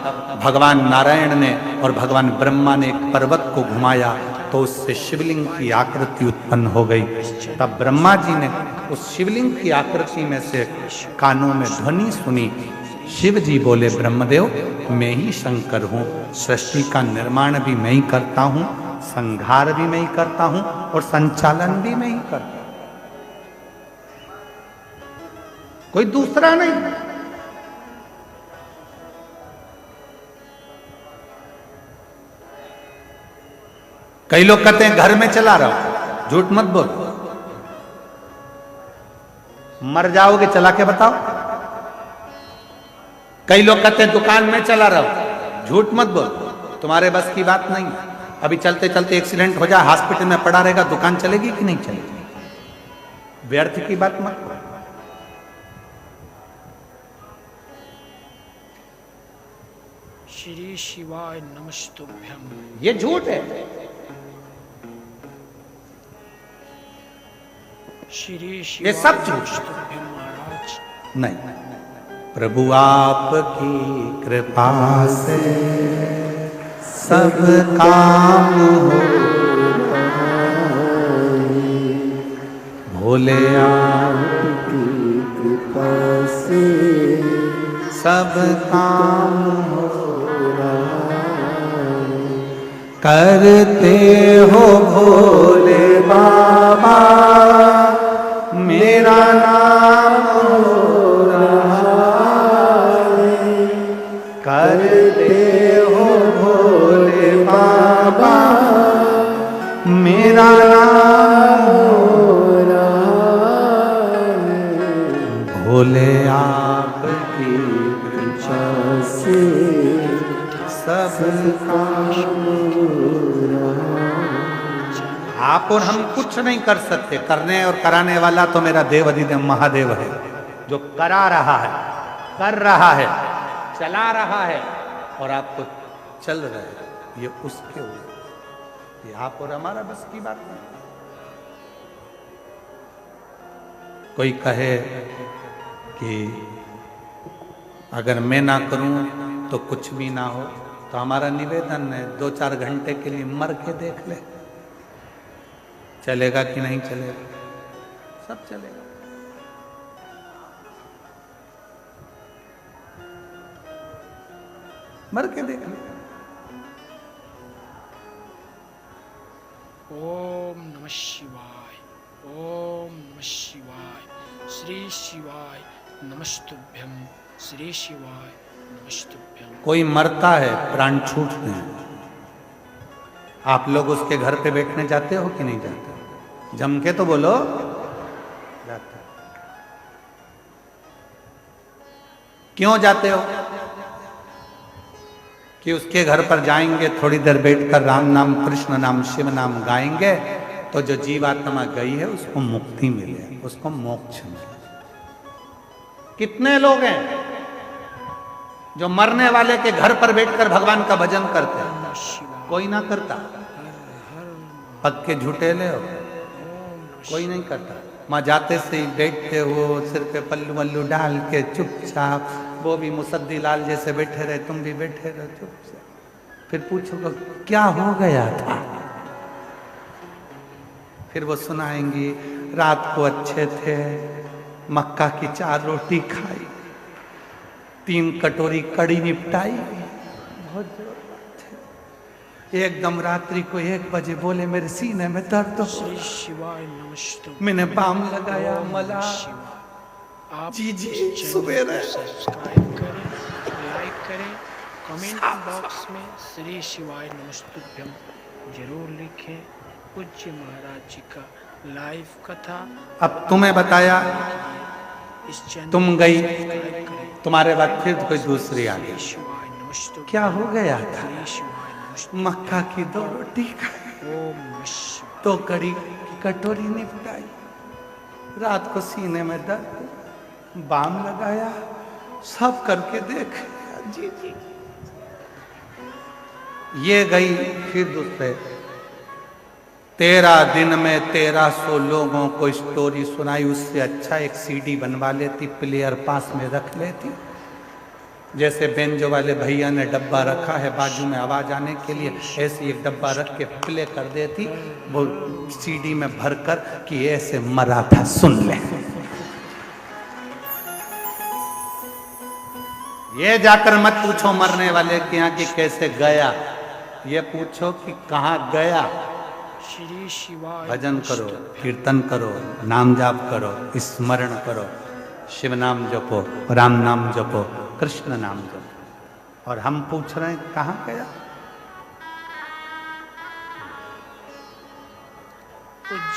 [SPEAKER 1] भगवान नारायण ने और भगवान ब्रह्मा ने एक पर्वत को घुमाया तो उससे शिवलिंग की आकृति उत्पन्न हो गई। तब ब्रह्मा जी ने उस शिवलिंग की आकृति में से कानों में ध्वनि सुनी। शिव जी बोले, ब्रह्मदेव मैं ही शंकर हूँ, सृष्टि का निर्माण भी मैं ही करता हूँ, संहार भी मैं ही करता हूँ और संचालन भी मैं ही करता हूँ, कोई दूसरा नहीं। कई लोग कहते हैं घर में चला रहा हूं, झूठ मत बोल। मर जाओगे, चला के बताओ। कई लोग कहते हैं दुकान में चला रहो, झूठ मत बोल, तुम्हारे बस की बात नहीं। अभी चलते चलते एक्सीडेंट हो जाए, हॉस्पिटल में पड़ा रहेगा, दुकान चलेगी कि नहीं चलेगी? व्यर्थ की बात मत करो।
[SPEAKER 2] श्री शिवाय नमस्तुभ्यम।
[SPEAKER 1] ये झूठ है।
[SPEAKER 2] श्री शिवाय
[SPEAKER 1] सब झूठ।
[SPEAKER 2] नमस्तुभ्यम महाराज।
[SPEAKER 1] नहीं, प्रभु आपकी कृपा से सब काम हो भोले
[SPEAKER 3] आपकी कृपा से
[SPEAKER 1] सब काम हो करते हो भोले बाबा, मेरा नाम हो रहा है। करते हो भोले बाबा, मेरा नाम हो रहा है। भोले आपकी कृपा से सब काम आप और हम कुछ नहीं कर सकते। करने और कराने वाला तो मेरा देव अधिदेव महादेव है, जो करा रहा है, कर रहा है, चला रहा है और आपको चल रहा है। ये उसके ऊपर, ये आप और हमारा बस की बात नहीं। कोई कहे कि अगर मैं ना करूं तो कुछ भी ना हो, तो हमारा निवेदन है 2-4 घंटे के लिए मर के देख ले, चलेगा कि नहीं चलेगा? सब चलेगा। मर के देख ले।
[SPEAKER 2] ओम नमः शिवाय, ओम नमः शिवाय। श्री शिवाय नमस्तुभ्यम, श्री शिवाय नमस्तुभ्यम।
[SPEAKER 1] कोई मरता है, प्राण छूटते हैं, आप लोग उसके घर पे बैठने जाते हो कि नहीं जाते? जम के तो बोलो, जाते। क्यों जाते हो? कि उसके घर पर जाएंगे, थोड़ी देर बैठकर राम नाम, कृष्ण नाम, शिव नाम गाएंगे, तो जो जीवात्मा गई है उसको मुक्ति मिले, उसको मोक्ष मिले। कितने लोग हैं जो मरने वाले के घर पर बैठकर भगवान का भजन करते हैं? कोई ना करता। पक्के झूठेले हो, कोई नहीं करता। वहां जाते से ही बैठते हो, सिर पे पल्लू वल्लू डाल के चुपचाप, वो भी मुसद्दी लाल जैसे बैठे रहे, तुम भी बैठे रहो चुपचाप। फिर पूछो क्या हो गया था, फिर वो सुनाएंगी रात को अच्छे थे, मक्का की 4 रोटी खाई, 3 कटोरी कड़ी निपटाई, बहुत जोर बात है। एकदम रात्रि को 1 बजे बोले मेरे सीने में दर्द हो,
[SPEAKER 2] श्री शिवाय नमस्तुभ्यम।
[SPEAKER 1] मैंने बाम लगाया, मला
[SPEAKER 2] आप
[SPEAKER 1] जी
[SPEAKER 2] इस
[SPEAKER 1] सुबह
[SPEAKER 2] चैनल को सब्सक्राइब करें, लाइक करें, कमेंट बॉक्स में श्री शिवाय नमस्तुभ्यम जरूर लिखें। पूज्य महाराज जी का लाइव कथा।
[SPEAKER 1] अब तुम्हें बताया,
[SPEAKER 2] इस चैनल
[SPEAKER 1] तुम
[SPEAKER 2] को
[SPEAKER 1] गई,
[SPEAKER 2] सब्सक्राइब करें।
[SPEAKER 1] तुम्हारे बाद फिर कोई दूसरी आ गई।
[SPEAKER 2] श्री शिवाय नमस्तुभ्यम।
[SPEAKER 1] क्या हो गया था?
[SPEAKER 2] श्री शिवाय नमस्तुभ्यम।
[SPEAKER 1] मक्का की 2 रोटी खाई,
[SPEAKER 2] ओम नमः शिवाय।
[SPEAKER 1] 2 कड़ी की कटोरी निपटाई, रात को सीने में दर्द, बाम लगाया, सब करके देख। जी जी ये गई, फिर दूसरे 13 दिन में 1300 लोगों को स्टोरी सुनाई। उससे अच्छा एक सीडी बनवा लेती, प्लेयर पास में रख लेती, जैसे बेंजो वाले भैया ने डब्बा रखा है बाजू में आवाज आने के लिए, ऐसे एक डब्बा रख के प्ले कर देती, वो सीडी में भरकर कि ऐसे मरा था, सुन ले। ये जाकर मत पूछो मरने वाले के यहाँ कि कैसे गया, ये पूछो कि कहाँ गया।
[SPEAKER 2] श्री शिवाय
[SPEAKER 1] भजन करो, कीर्तन करो, नाम जाप करो, स्मरण करो, शिव नाम जपो, राम नाम जपो, कृष्ण नाम जपो। और हम पूछ रहे हैं कहाँ गया?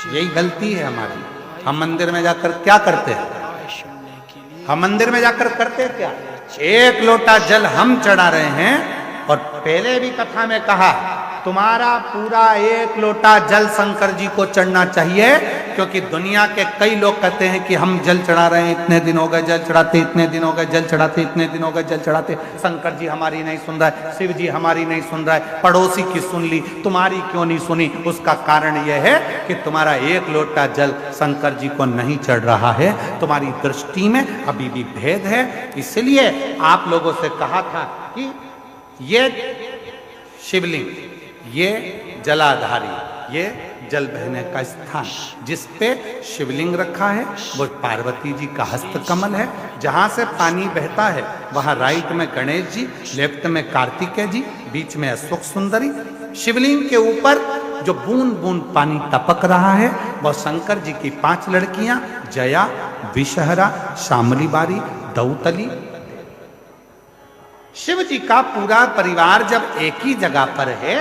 [SPEAKER 1] यही गलती है हमारी। हम मंदिर में जाकर क्या करते हैं? हम मंदिर में जाकर करते क्या, एक लोटा जल हम चढ़ा रहे हैं। और पहले भी कथा में कहा, तुम्हारा पूरा एक लोटा जल शंकर जी को चढ़ना चाहिए, क्योंकि दुनिया के कई लोग कहते हैं कि हम जल चढ़ा रहे हैं, इतने दिन हो गए जल चढ़ाते, इतने दिन हो गए जल चढ़ाते, इतने दिन हो गए जल चढ़ाते, शंकर जी हमारी नहीं सुन रहा है, शिव जी हमारी नहीं सुन रहा है, पड़ोसी की सुन ली, तुम्हारी क्यों नहीं सुनी। उसका कारण यह है कि तुम्हारा एक लोटा जल शंकर जी को नहीं चढ़ रहा है, तुम्हारी दृष्टि में अभी भी भेद है। इसलिए आप लोगों से कहा था कि ये शिवलिंग, ये जलाधारी, ये जल बहने का स्थान जिस पे शिवलिंग रखा है वो पार्वती जी का हस्तकमल है। जहां से पानी बहता है वहां राइट में गणेश जी, लेफ्ट में कार्तिकेय जी, बीच में अशोक सुंदरी। शिवलिंग के ऊपर जो बूंद बूंद पानी टपक रहा है वह शंकर जी की 5 लड़कियां, जया, विषहरा, शामली बारी, दौतली। शिव जी का पूरा परिवार जब एक ही जगह पर है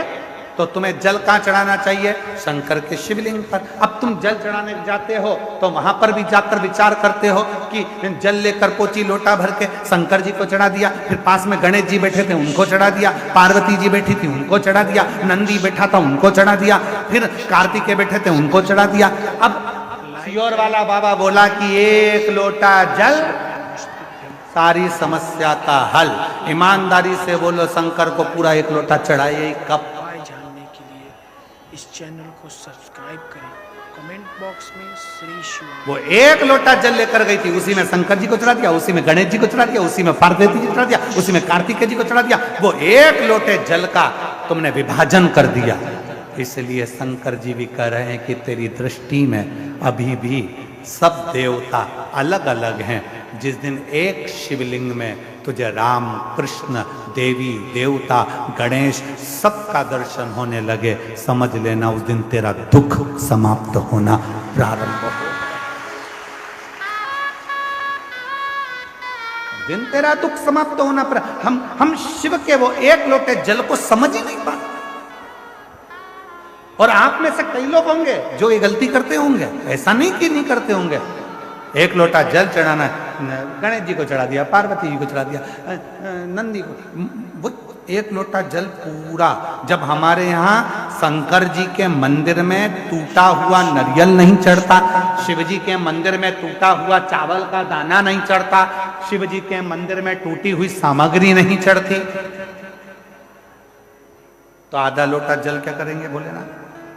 [SPEAKER 1] तो तुम्हें जल कहां चढ़ाना चाहिए, शंकर के शिवलिंग पर। अब तुम जल चढ़ाने जाते हो तो वहां पर भी जाकर विचार करते हो कि जल लेकर पोची लोटा भर के शंकर जी को चढ़ा दिया, फिर पास में गणेश जी बैठे थे उनको चढ़ा दिया, पार्वती जी बैठी थी उनको चढ़ा दिया, नंदी बैठा था उनको चढ़ा दिया, फिर कार्तिकेय बैठे थे उनको चढ़ा दिया। अब सियोर वाला बाबा बोला कि एक लोटा जल सारी समस्या का हल। ईमानदारी से बोलो, शंकर को पूरा एक लोटा चढ़ाइए कब।
[SPEAKER 2] जानने के लिए इस चैनल को सब्सक्राइब करें, कमेंट बॉक्स में श्री शिव।
[SPEAKER 1] वो एक लोटा जल लेकर गई थी, उसी में शंकर जी को चढ़ा दिया, उसी में गणेश जी को चढ़ा दिया, उसी में पार्वती जी को चढ़ा दिया, उसी में कार्तिकेय जी को चढ़ा दिया। वो एक लोटे जल का तुमने विभाजन कर दिया। इसलिए शंकर जी भी कह रहे हैं कि तेरी दृष्टि में अभी भी सब देवता अलग अलग हैं। जिस दिन एक शिवलिंग में तुझे राम, कृष्ण, देवी, देवता, गणेश सबका दर्शन होने लगे, समझ लेना उस दिन तेरा दुख समाप्त होना प्रारंभ हो। दिन तेरा दुख समाप्त होना पर हम शिव के वो एक लोटे जल को समझ ही नहीं पाते। और आप में से कई लोग होंगे जो ये गलती करते होंगे, ऐसा नहीं कि नहीं करते होंगे। एक लोटा जल चढ़ाना, गणेश जी को चढ़ा दिया, पार्वती जी को चढ़ा दिया, नंदी को, वो एक लोटा जल पूरा। जब हमारे यहाँ शंकर जी के मंदिर में टूटा हुआ नारियल नहीं चढ़ता, शिव जी के मंदिर में टूटा हुआ चावल का दाना नहीं चढ़ता, शिव जी के मंदिर में टूटी हुई सामग्री नहीं चढ़ती, तो आधा लोटा जल क्या करेंगे बोले ना,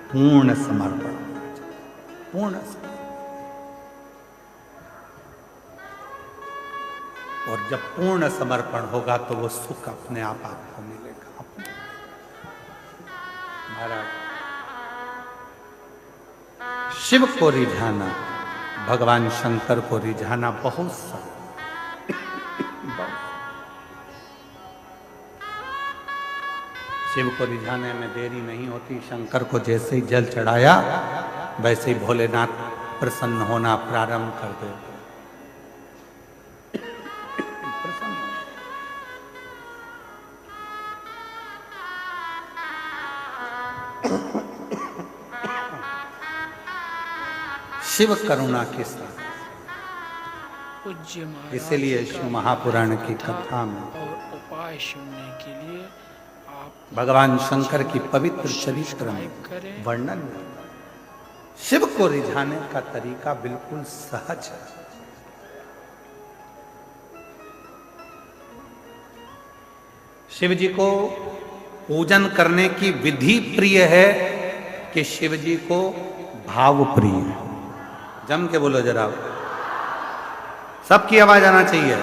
[SPEAKER 1] पूर्ण समर्पण, पूर्ण समर्पण। और जब पूर्ण समर्पण होगा तो वो सुख अपने आप आपको मिलेगा। महाराज, शिव को रिझाना, भगवान शंकर को रिझाना बहुत सरल। शिव को रिझाने में देरी नहीं होती। शंकर को जैसे ही जल चढ़ाया वैसे ही भोलेनाथ प्रसन्न होना प्रारंभ कर देते। शिव करुणा के साथ, इसलिए शिव महापुराण की कथा में
[SPEAKER 2] और उपाय सुनने के लिए आप
[SPEAKER 1] भगवान शंकर की पवित्र चरित्र में वर्णन। शिव को रिझाने का तरीका बिल्कुल सहज है। शिव जी को पूजन करने की विधि प्रिय है कि शिव जी को भाव प्रिय है। जम के बोलो जरा, सबकी आवाज आना चाहिए।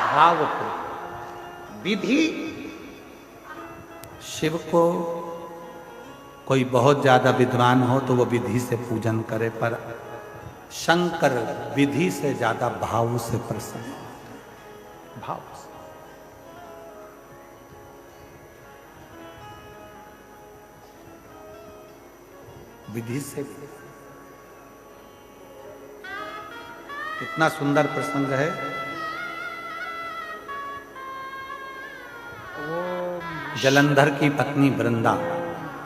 [SPEAKER 1] भाव प्रिय विधि, शिव को कोई बहुत ज्यादा विद्वान हो तो वो विधि से पूजन करे, पर शंकर विधि से ज्यादा भाव से प्रसन्न, भाव से। विधि से। कितना सुंदर प्रसंग है। जलंधर की पत्नी वृंदा,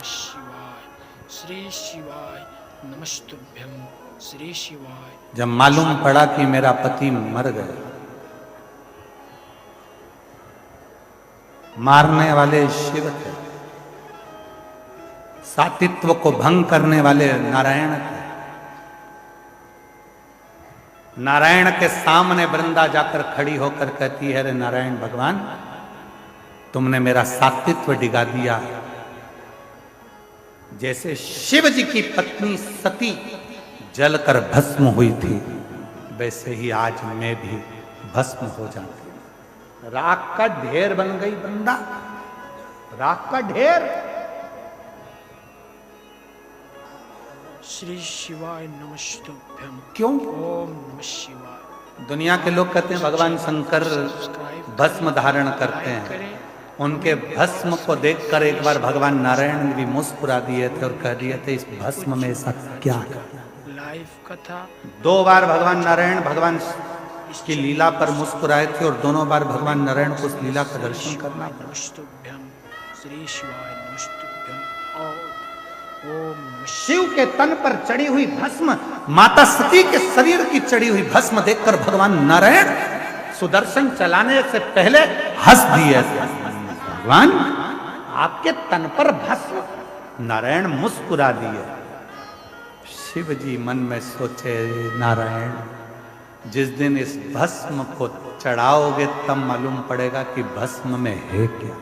[SPEAKER 2] शिवाय, श्री शिवाय नमस्तुभ्यं, श्री शिवाय।
[SPEAKER 1] जब मालूम पड़ा कि मेरा पति मर गया, मारने वाले शिव थे, सातित्व को भंग करने वाले नारायण थे। नारायण के सामने वृंदा जाकर खड़ी होकर कहती है, अरे नारायण भगवान, तुमने मेरा सातित्व डिगा दिया। जैसे शिव जी की पत्नी सती जलकर भस्म हुई थी, वैसे ही आज मैं भी भस्म हो जाती। राख का ढेर बन गई वृंदा, राख का ढेर।
[SPEAKER 2] श्री शिवाय नमस्तुभ्यम।
[SPEAKER 1] क्यों?
[SPEAKER 2] ओम नमः शिवाय।
[SPEAKER 1] दुनिया के लोग कहते हैं भगवान शंकर भस्म धारण करते हैं। उनके भस्म को देखकर एक बार भगवान नारायण ने भी मुस्कुरा दिए थे और कह दिए थे, इस भस्म में ऐसा क्या है।
[SPEAKER 2] लाइव कथा
[SPEAKER 1] 2 बार भगवान नारायण भगवान की लीला पर मुस्कुराए थे और दोनों बार भगवान नारायण को उस लीला का दर्शन करना पड़ा।
[SPEAKER 2] नमस्तुभ्यम श्री शिवाय नमस्तुभ्यम। ओम
[SPEAKER 1] शिव के तन पर चढ़ी हुई भस्म, माता सती के शरीर की चढ़ी हुई भस्म देखकर भगवान नारायण सुदर्शन चलाने से पहले हंस दिए। भगवान, आपके तन पर भस्म। नारायण मुस्कुरा दिए। शिव जी मन में सोचे, नारायण, जिस दिन इस भस्म को चढ़ाओगे तब मालूम पड़ेगा कि भस्म में है क्या,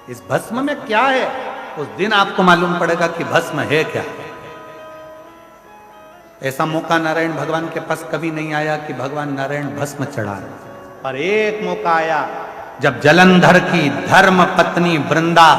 [SPEAKER 1] इस भस्म में क्या है। उस दिन आपको मालूम पड़ेगा कि भस्म है क्या। ऐसा मौका नारायण भगवान के पास कभी नहीं आया कि भगवान नारायण भस्म चढ़ा रहे, पर एक मौका आया जब जलंधर की धर्म पत्नी वृंदा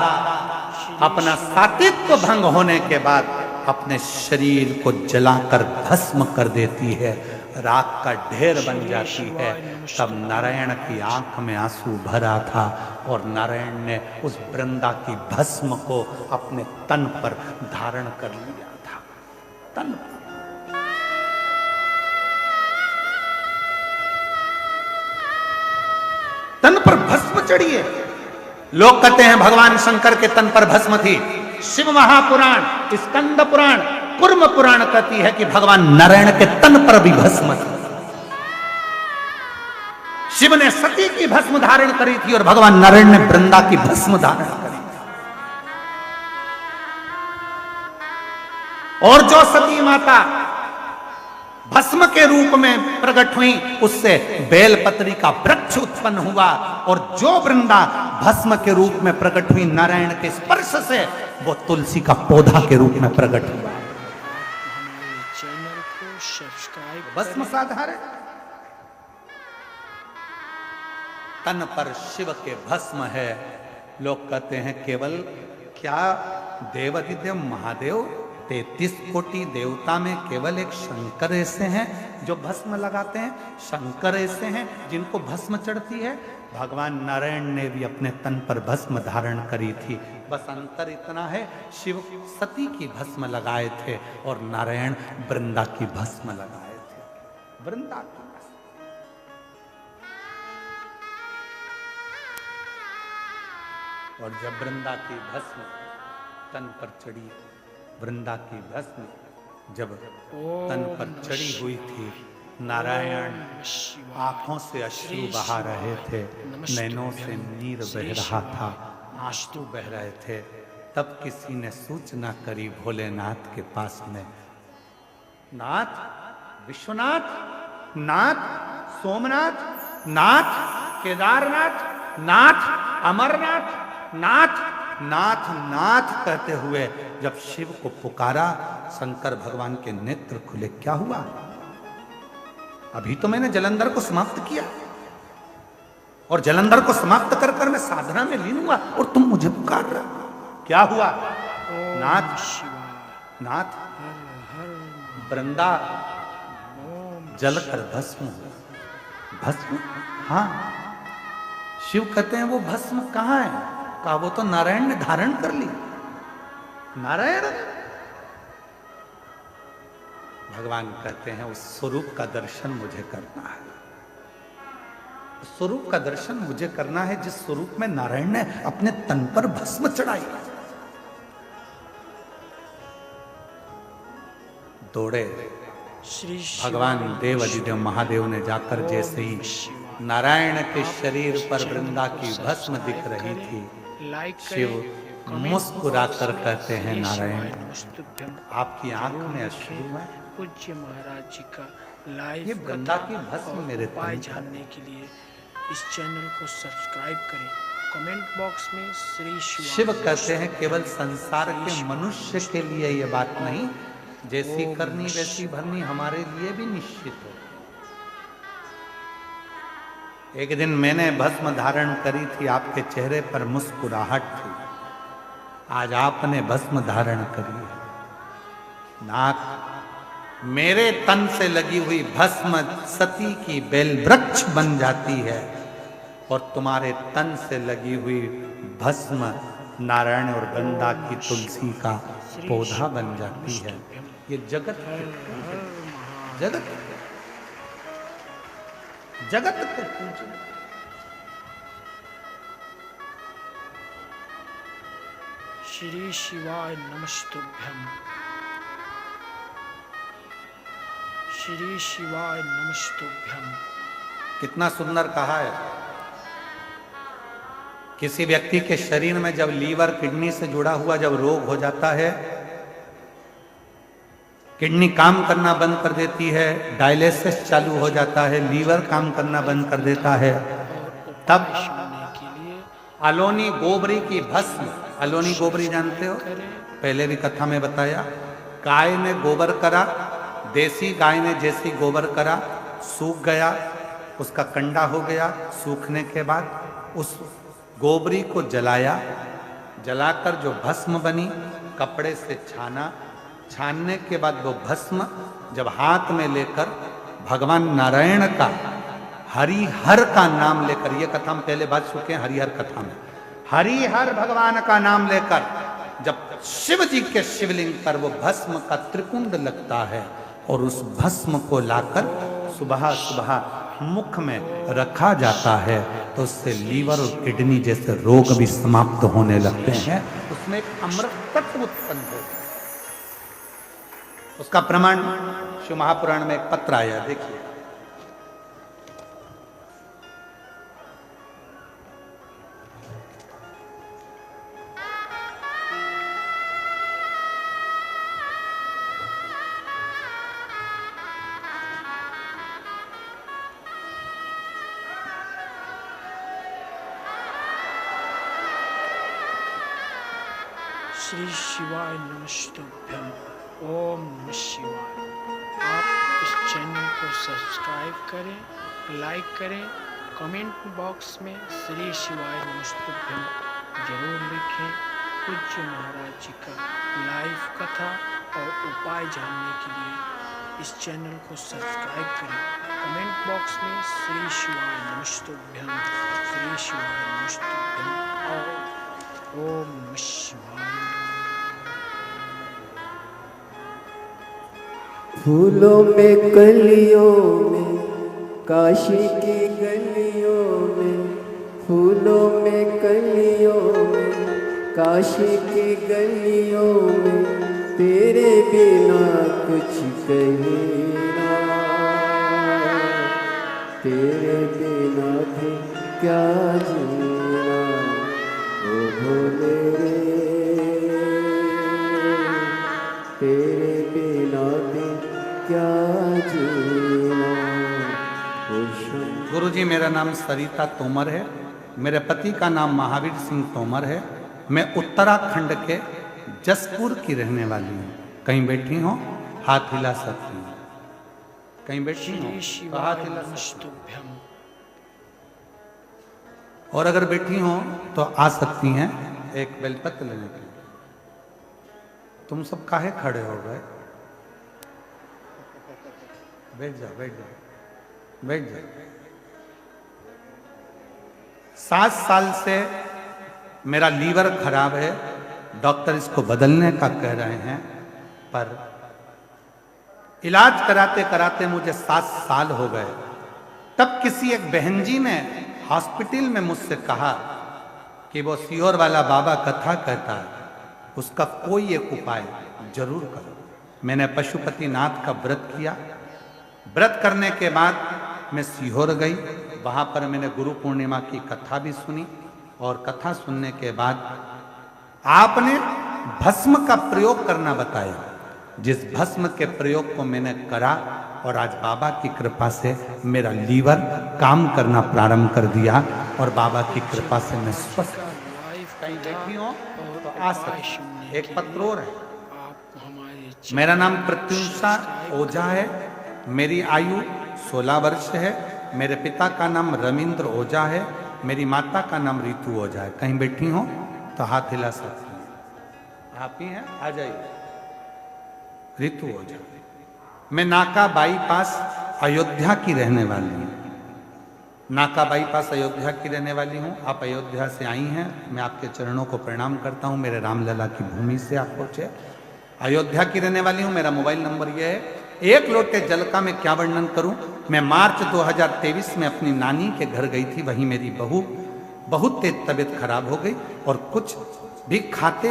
[SPEAKER 1] अपना सातित्व भंग होने के बाद अपने शरीर को जलाकर भस्म कर देती है, राख का ढेर बन जाती है। तब नारायण की आंख में आंसू भरा था और नारायण ने उस वृंदा की भस्म को अपने तन पर धारण कर लिया था। तन पर तन पर भस्म चढ़ी है। लोग कहते हैं भगवान शंकर के तन पर भस्म थी। शिव महापुराण, स्कंद पुराण, कुर्म पुराण कहती है कि भगवान नारायण के तन पर भी भस्म थी। शिव ने सती की भस्म धारण करी थी और भगवान नारायण ने वृंदा की भस्म धारण करी थी। और जो सती माता भस्म के रूप में प्रकट हुई, उससे बेलपत्री का वृक्ष उत्पन्न हुआ, और जो वृंदा भस्म के रूप में प्रकट हुई नारायण के स्पर्श से, वो तुलसी का पौधा के रूप में प्रकट हुआ।
[SPEAKER 2] हमारे चैनल को सब्सक्राइब
[SPEAKER 1] भस्म साधारण, तन पर शिव के भस्म है। लोग कहते हैं केवल क्या देवादिदेव महादेव 33 कोटि देवता में केवल एक शंकर ऐसे हैं जो भस्म लगाते हैं। शंकर ऐसे हैं जिनको भस्म चढ़ती है। भगवान नारायण ने भी अपने तन पर भस्म धारण करी थी। बस अंतर इतना है, शिव सती की भस्म लगाए थे और नारायण वृंदा की भस्म लगाए थे। वृंदा की और जब वृंदा की भस्म तन पर चढ़ी, वृंदा की भस्म जब तन पर चढ़ी हुई थी, नारायण आंखों से अश्रु बहा रहे थे, नैनों से नीर बह रहा था, आंसू बह रहे थे। तब किसी ने सूचना करी भोलेनाथ के पास में, नाथ, विश्वनाथ, नाथ, सोमनाथ, नाथ, केदारनाथ, नाथ, अमरनाथ, नाथ, नाथ, नाथ कहते हुए जब शिव को पुकारा, शंकर भगवान के नेत्र खुले। क्या हुआ? अभी तो मैंने जलंधर को समाप्त किया और जलंधर को समाप्त कर कर मैं साधना में लीन हुआ और तुम मुझे पुकार रहे हो। क्या हुआ? नाथ, नाथ, वृंदा जलकर भस्म, भस्म। हाँ, शिव कहते हैं वो भस्म कहाँ है? कहा वो तो नारायण ने धारण कर ली। नारायण, भगवान कहते हैं उस स्वरूप का दर्शन मुझे करना है। उस स्वरूप का दर्शन मुझे करना है जिस स्वरूप में नारायण ने अपने तन पर भस्म चढ़ाई। तोड़े।
[SPEAKER 2] श्री
[SPEAKER 1] भगवान देव अधिदेव महादेव ने जाकर जैसे ही नारायण के शरीर पर वृंदा की भस्म दिख रही थी, शिव मुस्कुराकर कहते हैं, नारायण आपकी आंख में अश्रु है।
[SPEAKER 2] पूज्य महाराज जी का लाइव
[SPEAKER 1] ये वृंदा की भस्म मेरे
[SPEAKER 2] उपाय जानने के लिए इस चैनल को सब्सक्राइब करें। कमेंट बॉक्स में श्री
[SPEAKER 1] शिव कहते हैं, केवल संसार के मनुष्य के लिए ये बात नहीं, जैसी करनी वैसी भरनी हमारे लिए भी निश्चित हो। एक दिन मैंने भस्म धारण करी थी, आपके चेहरे पर मुस्कुराहट थी। आज आपने भस्म धारण करी है। नाक मेरे तन से लगी हुई भस्म सती की बेल वृक्ष बन जाती है और तुम्हारे तन से लगी हुई भस्म नारायण और गंगा की तुलसी का पौधा बन जाती है। ये जगत जगत जगत को पूजो।
[SPEAKER 2] श्री शिवाय नमस्तुभ्यम। श्री शिवाय नमस्तुभ्यम।
[SPEAKER 1] कितना सुंदर कहा है। किसी व्यक्ति के शरीर में जब लीवर किडनी से जुड़ा हुआ जब रोग हो जाता है, किडनी काम करना बंद कर देती है, डायलिसिस चालू हो जाता है, लीवर काम करना बंद कर देता है, तब अलोनी गोबरी की भस्म, अलोनी गोबरी जानते हो, पहले भी कथा में बताया, गाय ने गोबर करा, देसी गाय ने जैसी गोबर करा, सूख गया, उसका कंडा हो गया। सूखने के बाद उस गोबरी को जलाया, जलाकर जो भस्म बनी कपड़े से छाना, छानने के बाद वो भस्म जब हाथ में लेकर भगवान नारायण का हरिहर का नाम लेकर, ये कथा हम पहले बात चुके हैं हरिहर कथा में, हरिहर भगवान का नाम लेकर जब शिव जी के शिवलिंग पर वो भस्म का त्रिकुंड लगता है और उस भस्म को लाकर सुबह सुबह मुख में रखा जाता है, तो उससे लीवर और किडनी जैसे रोग भी समाप्त होने लगते हैं। उसमें एक अमृत तत्व उत्पन्न होता है। उसका प्रमाण शिव महापुराण में एक पत्र आया, देखिए।
[SPEAKER 2] श्री शिवाय नमस्तुभ्यम। ओम नमः शिवाय। आप इस चैनल को सब्सक्राइब करें, लाइक करें, कमेंट बॉक्स में श्री शिवाय नमस्तुभ्यम जरूर लिखें। पूज्य महाराज जी का लाइव कथा और उपाय जानने के लिए इस चैनल को सब्सक्राइब करें। कमेंट बॉक्स में श्री शिवाय नमस्तुभ्यम, श्री शिवाय नमस्तुभ्यम और ओम नमः शिवाय।
[SPEAKER 3] फूलों में कलियों में, काशी की गलियों में, फूलों में कलियों में, काशी की गलियों में, तेरे बिना कुछ कहे ना, तेरे बिना भी क्या जीना, ओ भोले रे, तेरे बिना भी क्या जीना।
[SPEAKER 1] गुरु जी, मेरा नाम सरिता तोमर है। मेरे पति का नाम महावीर सिंह तोमर है। मैं उत्तराखंड के जसपुर की रहने वाली हूँ। कहीं बैठी हो हाथ हिला सकती हूँ, कहीं बैठी हो तो हाथ हिला सकती हूँ, और अगर बैठी हो तो आ सकती हैं एक बेलपत्र लेने के लिए। तुम सब काहे खड़े हो गए? बैठ जाओ, बैठ जाओ, बैठ जाओ। 7 साल से मेरा लीवर खराब है। डॉक्टर इसको बदलने का कह रहे हैं, पर इलाज कराते कराते मुझे 7 साल हो गए। तब किसी एक बहन जी ने हॉस्पिटल में मुझसे कहा कि वो सीहोर वाला बाबा कथा कहता है, उसका कोई एक उपाय जरूर करो। मैंने पशुपतिनाथ का व्रत किया। व्रत करने के बाद मैं सीहोर गई, वहां पर मैंने गुरु पूर्णिमा की कथा भी सुनी और कथा सुनने के बाद आपने भस्म का प्रयोग करना बताया। जिस भस्म के प्रयोग को मैंने करा और आज बाबा की कृपा से मेरा लीवर काम करना प्रारंभ कर दिया और बाबा की कृपा से मैं स्वस्थ। कहीं देखी हो तो आ सकते। एक पत्र और है। मेरा नाम प्रत्युषा ओझा है, मेरी आयु 16 वर्ष है, मेरे पिता का नाम रविंद्र ओझा है, मेरी माता का नाम रितु ओझा है। कहीं बैठी हो तो हाथ हिला सकते हैं। आप ही हैं, आ जाइए। रितु ओझा। मैं नाका बाईपास अयोध्या की रहने वाली हूँ। नाका बाईपास अयोध्या की रहने वाली हूँ। आप अयोध्या से आई हैं, मैं आपके चरणों को प्रणाम करता हूँ। मेरे रामलला की भूमि से आप पहुँचे। अयोध्या की रहने वाली हूँ। मेरा मोबाइल नंबर यह है। एक लोटे जल का मैं क्या वर्णन करूं। मैं मार्च 2023 में अपनी नानी के घर गई थी। वहीं मेरी बहू बहुत तेज तबीयत खराब हो गई और कुछ भी खाते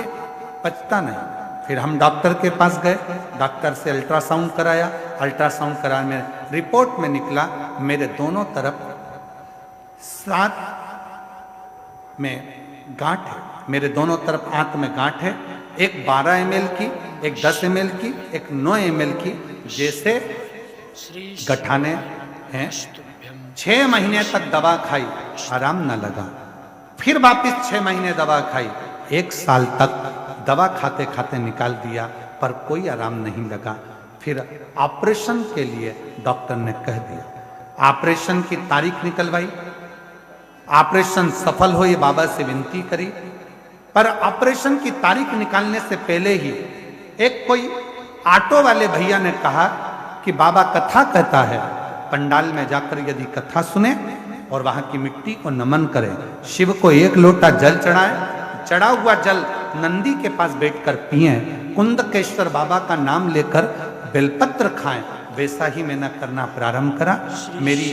[SPEAKER 1] पचता नहीं। फिर हम डॉक्टर के पास गए, डॉक्टर से अल्ट्रासाउंड कराया। अल्ट्रासाउंड कराने में रिपोर्ट में निकला मेरे दोनों तरफ 7 में गांठ है। मेरे दोनों तरफ आंत में गांठ है। एक 12 ml की, एक 10 ml की, एक 9 ml की, जैसे गठाने हैं। 6 महीने तक दवा खाई, आराम न लगा। फिर वापिस 6 महीने दवा खाई। 1 साल तक दवा खाते खाते निकाल दिया पर कोई आराम नहीं लगा। फिर ऑपरेशन के लिए डॉक्टर ने कह दिया। ऑपरेशन की तारीख निकलवाई। ऑपरेशन सफल हो ये बाबा से विनती करी, पर ऑपरेशन की तारीख निकालने से पहले ही एक कोई ऑटो वाले भैया ने कहा कि बाबा कथा कहता है, पंडाल में जाकर यदि कथा सुने और वहां की मिट्टी को नमन करें, शिव को 1 लोटा जल चढ़ाएं, चढ़ा हुआ जल नंदी के पास बैठकर पिएं, कुंदकेश्वर बाबा का नाम लेकर बेलपत्र खाएं, वैसा ही मैंने करना प्रारंभ करा। मेरी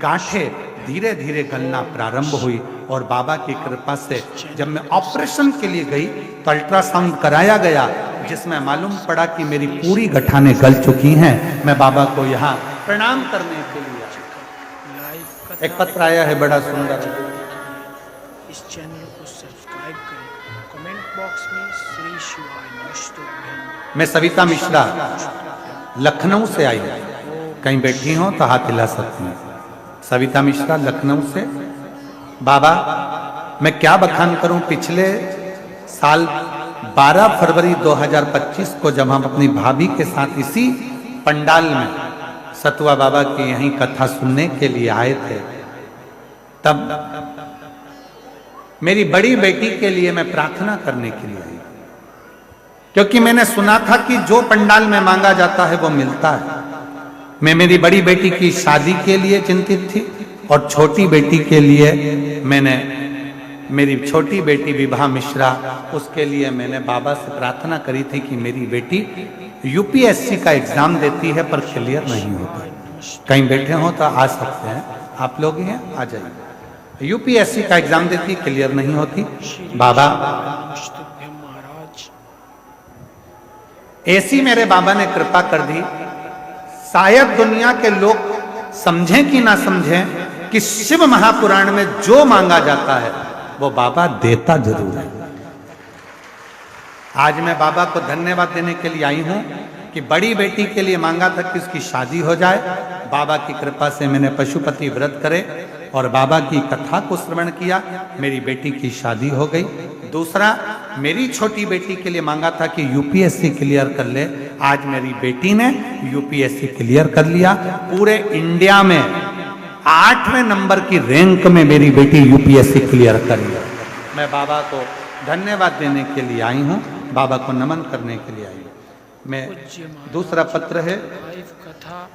[SPEAKER 1] गांठें धीरे धीरे गलना प्रारंभ हुई और बाबा की कृपा से जब मैं ऑपरेशन के लिए गई तो अल्ट्रासाउंड कराया गया, जिसमें मालूम पड़ा कि मेरी पूरी गठाने गल चुकी हैं। मैं बाबा को यहाँ प्रणाम करने के लिए। एक पत्र आया है बड़ा सुंदर।
[SPEAKER 2] इस चैनल को सब्सक्राइब करें। कमेंट बॉक्स में श्री शिवाय नमस्तुभ्यं।
[SPEAKER 1] मैं सविता मिश्रा लखनऊ से आई। कहीं बैठी हो तो हाथ हिला सकती हैं। सविता मिश्रा लखनऊ से। बाबा मैं क्या बखान करूं। पिछले साल 12 फरवरी 2025 को जब हम अपनी भाभी के साथ इसी पंडाल में सतुआ बाबा की यहीं कथा सुनने के लिए आए थे, तब मेरी बड़ी बेटी के लिए मैं प्रार्थना करने के लिए आई, क्योंकि मैंने सुना था कि जो पंडाल में मांगा जाता है वो मिलता है। मैं मेरी बड़ी बेटी की शादी के लिए चिंतित थी और छोटी बेटी के लिए मैंने, मेरी छोटी बेटी विभा मिश्रा, उसके लिए मैंने बाबा से प्रार्थना करी थी कि मेरी बेटी यूपीएससी का एग्जाम देती है पर क्लियर नहीं होता। कहीं बैठे हो तो आ सकते हैं, आप लोग हैं, आ जाइए। यूपीएससी का एग्जाम देती, क्लियर नहीं होती। बाबा ऐसी मेरे बाबा ने कृपा कर दी। शायद दुनिया के लोग समझें कि ना समझें कि शिव महापुराण में जो मांगा जाता है वो बाबा देता जरूर है। आज मैं बाबा को धन्यवाद देने के लिए आई हूं कि बड़ी बेटी के लिए मांगा था कि उसकी शादी हो जाए। बाबा की कृपा से मैंने पशुपति व्रत करे और बाबा की कथा को श्रवण किया, मेरी बेटी की शादी हो गई। दूसरा, मेरी छोटी बेटी के लिए मांगा था कि यूपीएससी क्लियर कर ले, आज मेरी बेटी ने यूपीएससी क्लियर कर लिया। पूरे इंडिया में 8वें नंबर की रैंक में मेरी बेटी यूपीएससी क्लियर कर लिया। मैं बाबा को धन्यवाद देने के लिए आई हूँ, बाबा को नमन करने के लिए आई हूँ। मैं दूसरा पत्र है,
[SPEAKER 2] लाइव कथा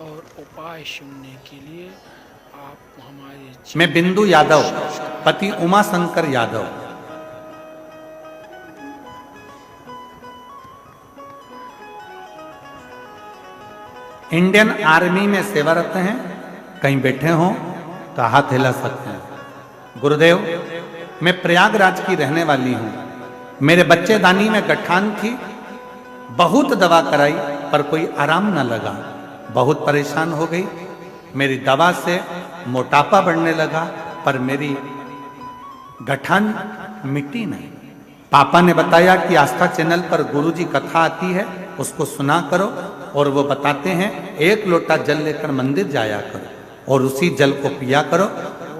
[SPEAKER 2] और उपाय सुनने के लिए आप हमारे
[SPEAKER 1] मैं बिंदु यादव, पति उमा शंकर यादव। इंडियन आर्मी में सेवारत हैं। कहीं बैठे हो तो हाथ हिला सकते हैं। गुरुदेव, मैं प्रयागराज की रहने वाली हूं। मेरे बच्चेदानी में गठान थी बहुत दवा कराई पर कोई आराम न लगा। बहुत परेशान हो गई। मेरी दवा से मोटापा बढ़ने लगा पर मेरी गठन मिट्टी नहीं। पापा ने बताया कि आस्था चैनल पर गुरुजी कथा आती है, उसको सुना करो, और वो बताते हैं 1 लोटा जल लेकर मंदिर जाया करो और उसी जल को पिया करो।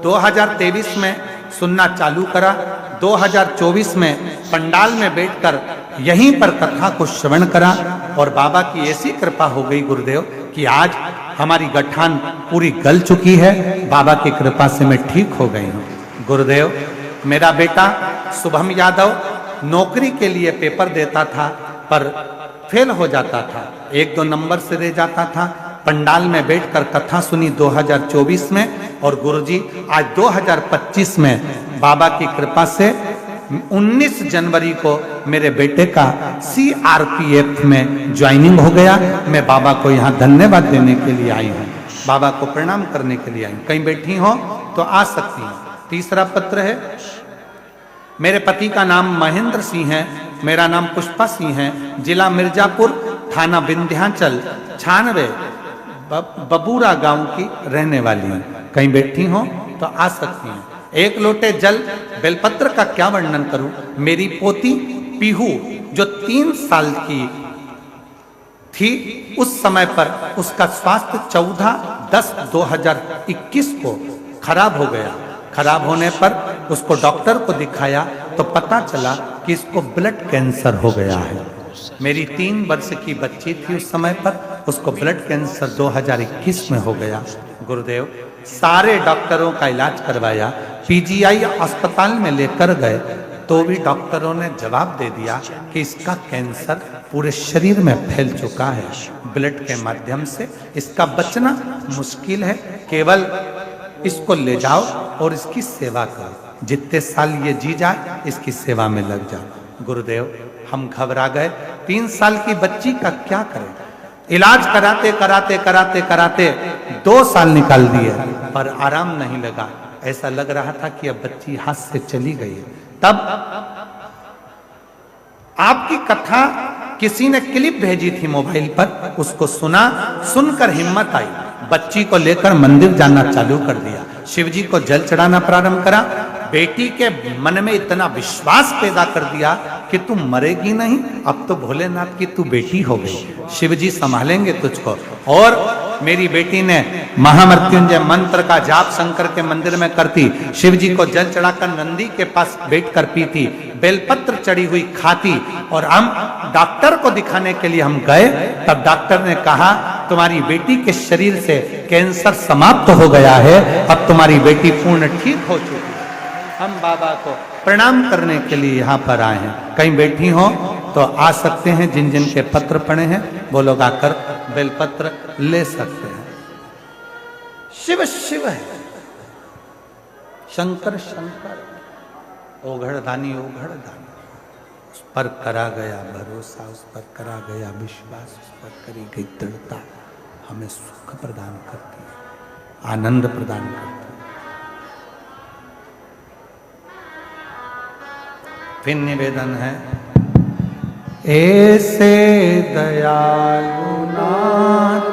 [SPEAKER 1] 2023 में सुनना चालू करा। 2024 में पंडाल में बैठकर यहीं पर कथा को श्रवण करा और बाबा की ऐसी कृपा हो गई गुरुदेव कि आज हमारी गठान पूरी गल चुकी है। बाबा की कृपा से मैं ठीक हो गई हूँ। गुरुदेव, मेरा बेटा शुभम यादव नौकरी के लिए पेपर देता था पर फेल हो जाता था, 1-2 नंबर से रह जाता था। पंडाल में बैठकर कथा सुनी 2024 में, और गुरुजी आज 2025 में बाबा की कृपा से 19 जनवरी को मेरे बेटे का CRPF में ज्वाइनिंग हो गया। मैं बाबा को यहाँ धन्यवाद देने के लिए आई हूँ, बाबा को प्रणाम करने के लिए आई हूँ। कहीं बैठी हो तो आ सकती हैं। तीसरा पत्र है। मेरे पति का नाम महेंद्र सिंह है, मेरा नाम पुष्पा सिंह है, जिला मिर्जापुर, थाना विंध्याचल, 96 बबूरा गांव की रहने वाली हैं। कहीं बैठी हो तो आ सकती हैं। 1 लोटे जल बेलपत्र का क्या वर्णन करूं। मेरी पोती पीहू जो 3 साल की थी, उस समय पर उसका स्वास्थ्य 14/10/2021 को खराब हो गया। खराब होने पर उसको डॉक्टर को दिखाया तो पता चला कि इसको ब्लड कैंसर हो गया है। मेरी 3 वर्ष की बच्ची थी उस समय पर, उसको ब्लड कैंसर 2021 में हो गया। गुरुदेव, सारे डॉक्टरों का इलाज करवाया, PGI अस्पताल में लेकर गए तो भी डॉक्टरों ने जवाब दे दिया कि इसका कैंसर पूरे शरीर में फैल चुका है, ब्लड के माध्यम से इसका बचना मुश्किल है। केवल इसको ले जाओ और इसकी सेवा करो, जितने साल ये जी जाए इसकी सेवा में लग जाओ। गुरुदेव, हम घबरा गए। 3 साल की बच्ची का क्या करें। इलाज कराते कराते कराते कराते 2 साल निकाल दिए पर आराम नहीं लगा। ऐसा लग रहा था कि अब बच्ची हाथ से चली गई है। तब आपकी कथा किसी ने क्लिप भेजी थी मोबाइल पर, उसको सुना, सुनकर हिम्मत आई, बच्ची को लेकर मंदिर जाना चालू कर दिया, शिवजी को जल चढ़ाना प्रारंभ करा। बेटी के मन में इतना विश्वास पैदा कर दिया कि तू मरेगी नहीं, अब तो भोलेनाथ की तू बेटी हो गई, शिवजी संभालेंगे तुझको। और मेरी बेटी ने महामृत्युंजय मंत्र का जाप शंकर के मंदिर में करती, शिवजी को जल चढ़ाकर नंदी के पास बैठकर पीती, बेलपत्र चढ़ी हुई खाती। और हम डॉक्टर को दिखाने के लिए हम गए, तब डॉक्टर ने कहा तुम्हारी बेटी के शरीर से कैंसर समाप्त हो गया है, अब तुम्हारी बेटी पूर्ण ठीक हो चुकी है। हम बाबा को प्रणाम करने के लिए यहाँ पर आए हैं। कहीं बैठी हो तो आ सकते हैं। जिन जिन के पत्र पड़े हैं वो लोग आकर बेलपत्र ले सकते हैं। शिव शिव है, शंकर शंकर, ओघड़दानी ओघड़दानी। उस पर करा गया भरोसा, उस पर करा गया विश्वास, उस पर करी गई दृढ़ता हमें सुख प्रदान करती है, आनंद प्रदान करती है। फिर निवेदन है, ऐसे दयालु नाथ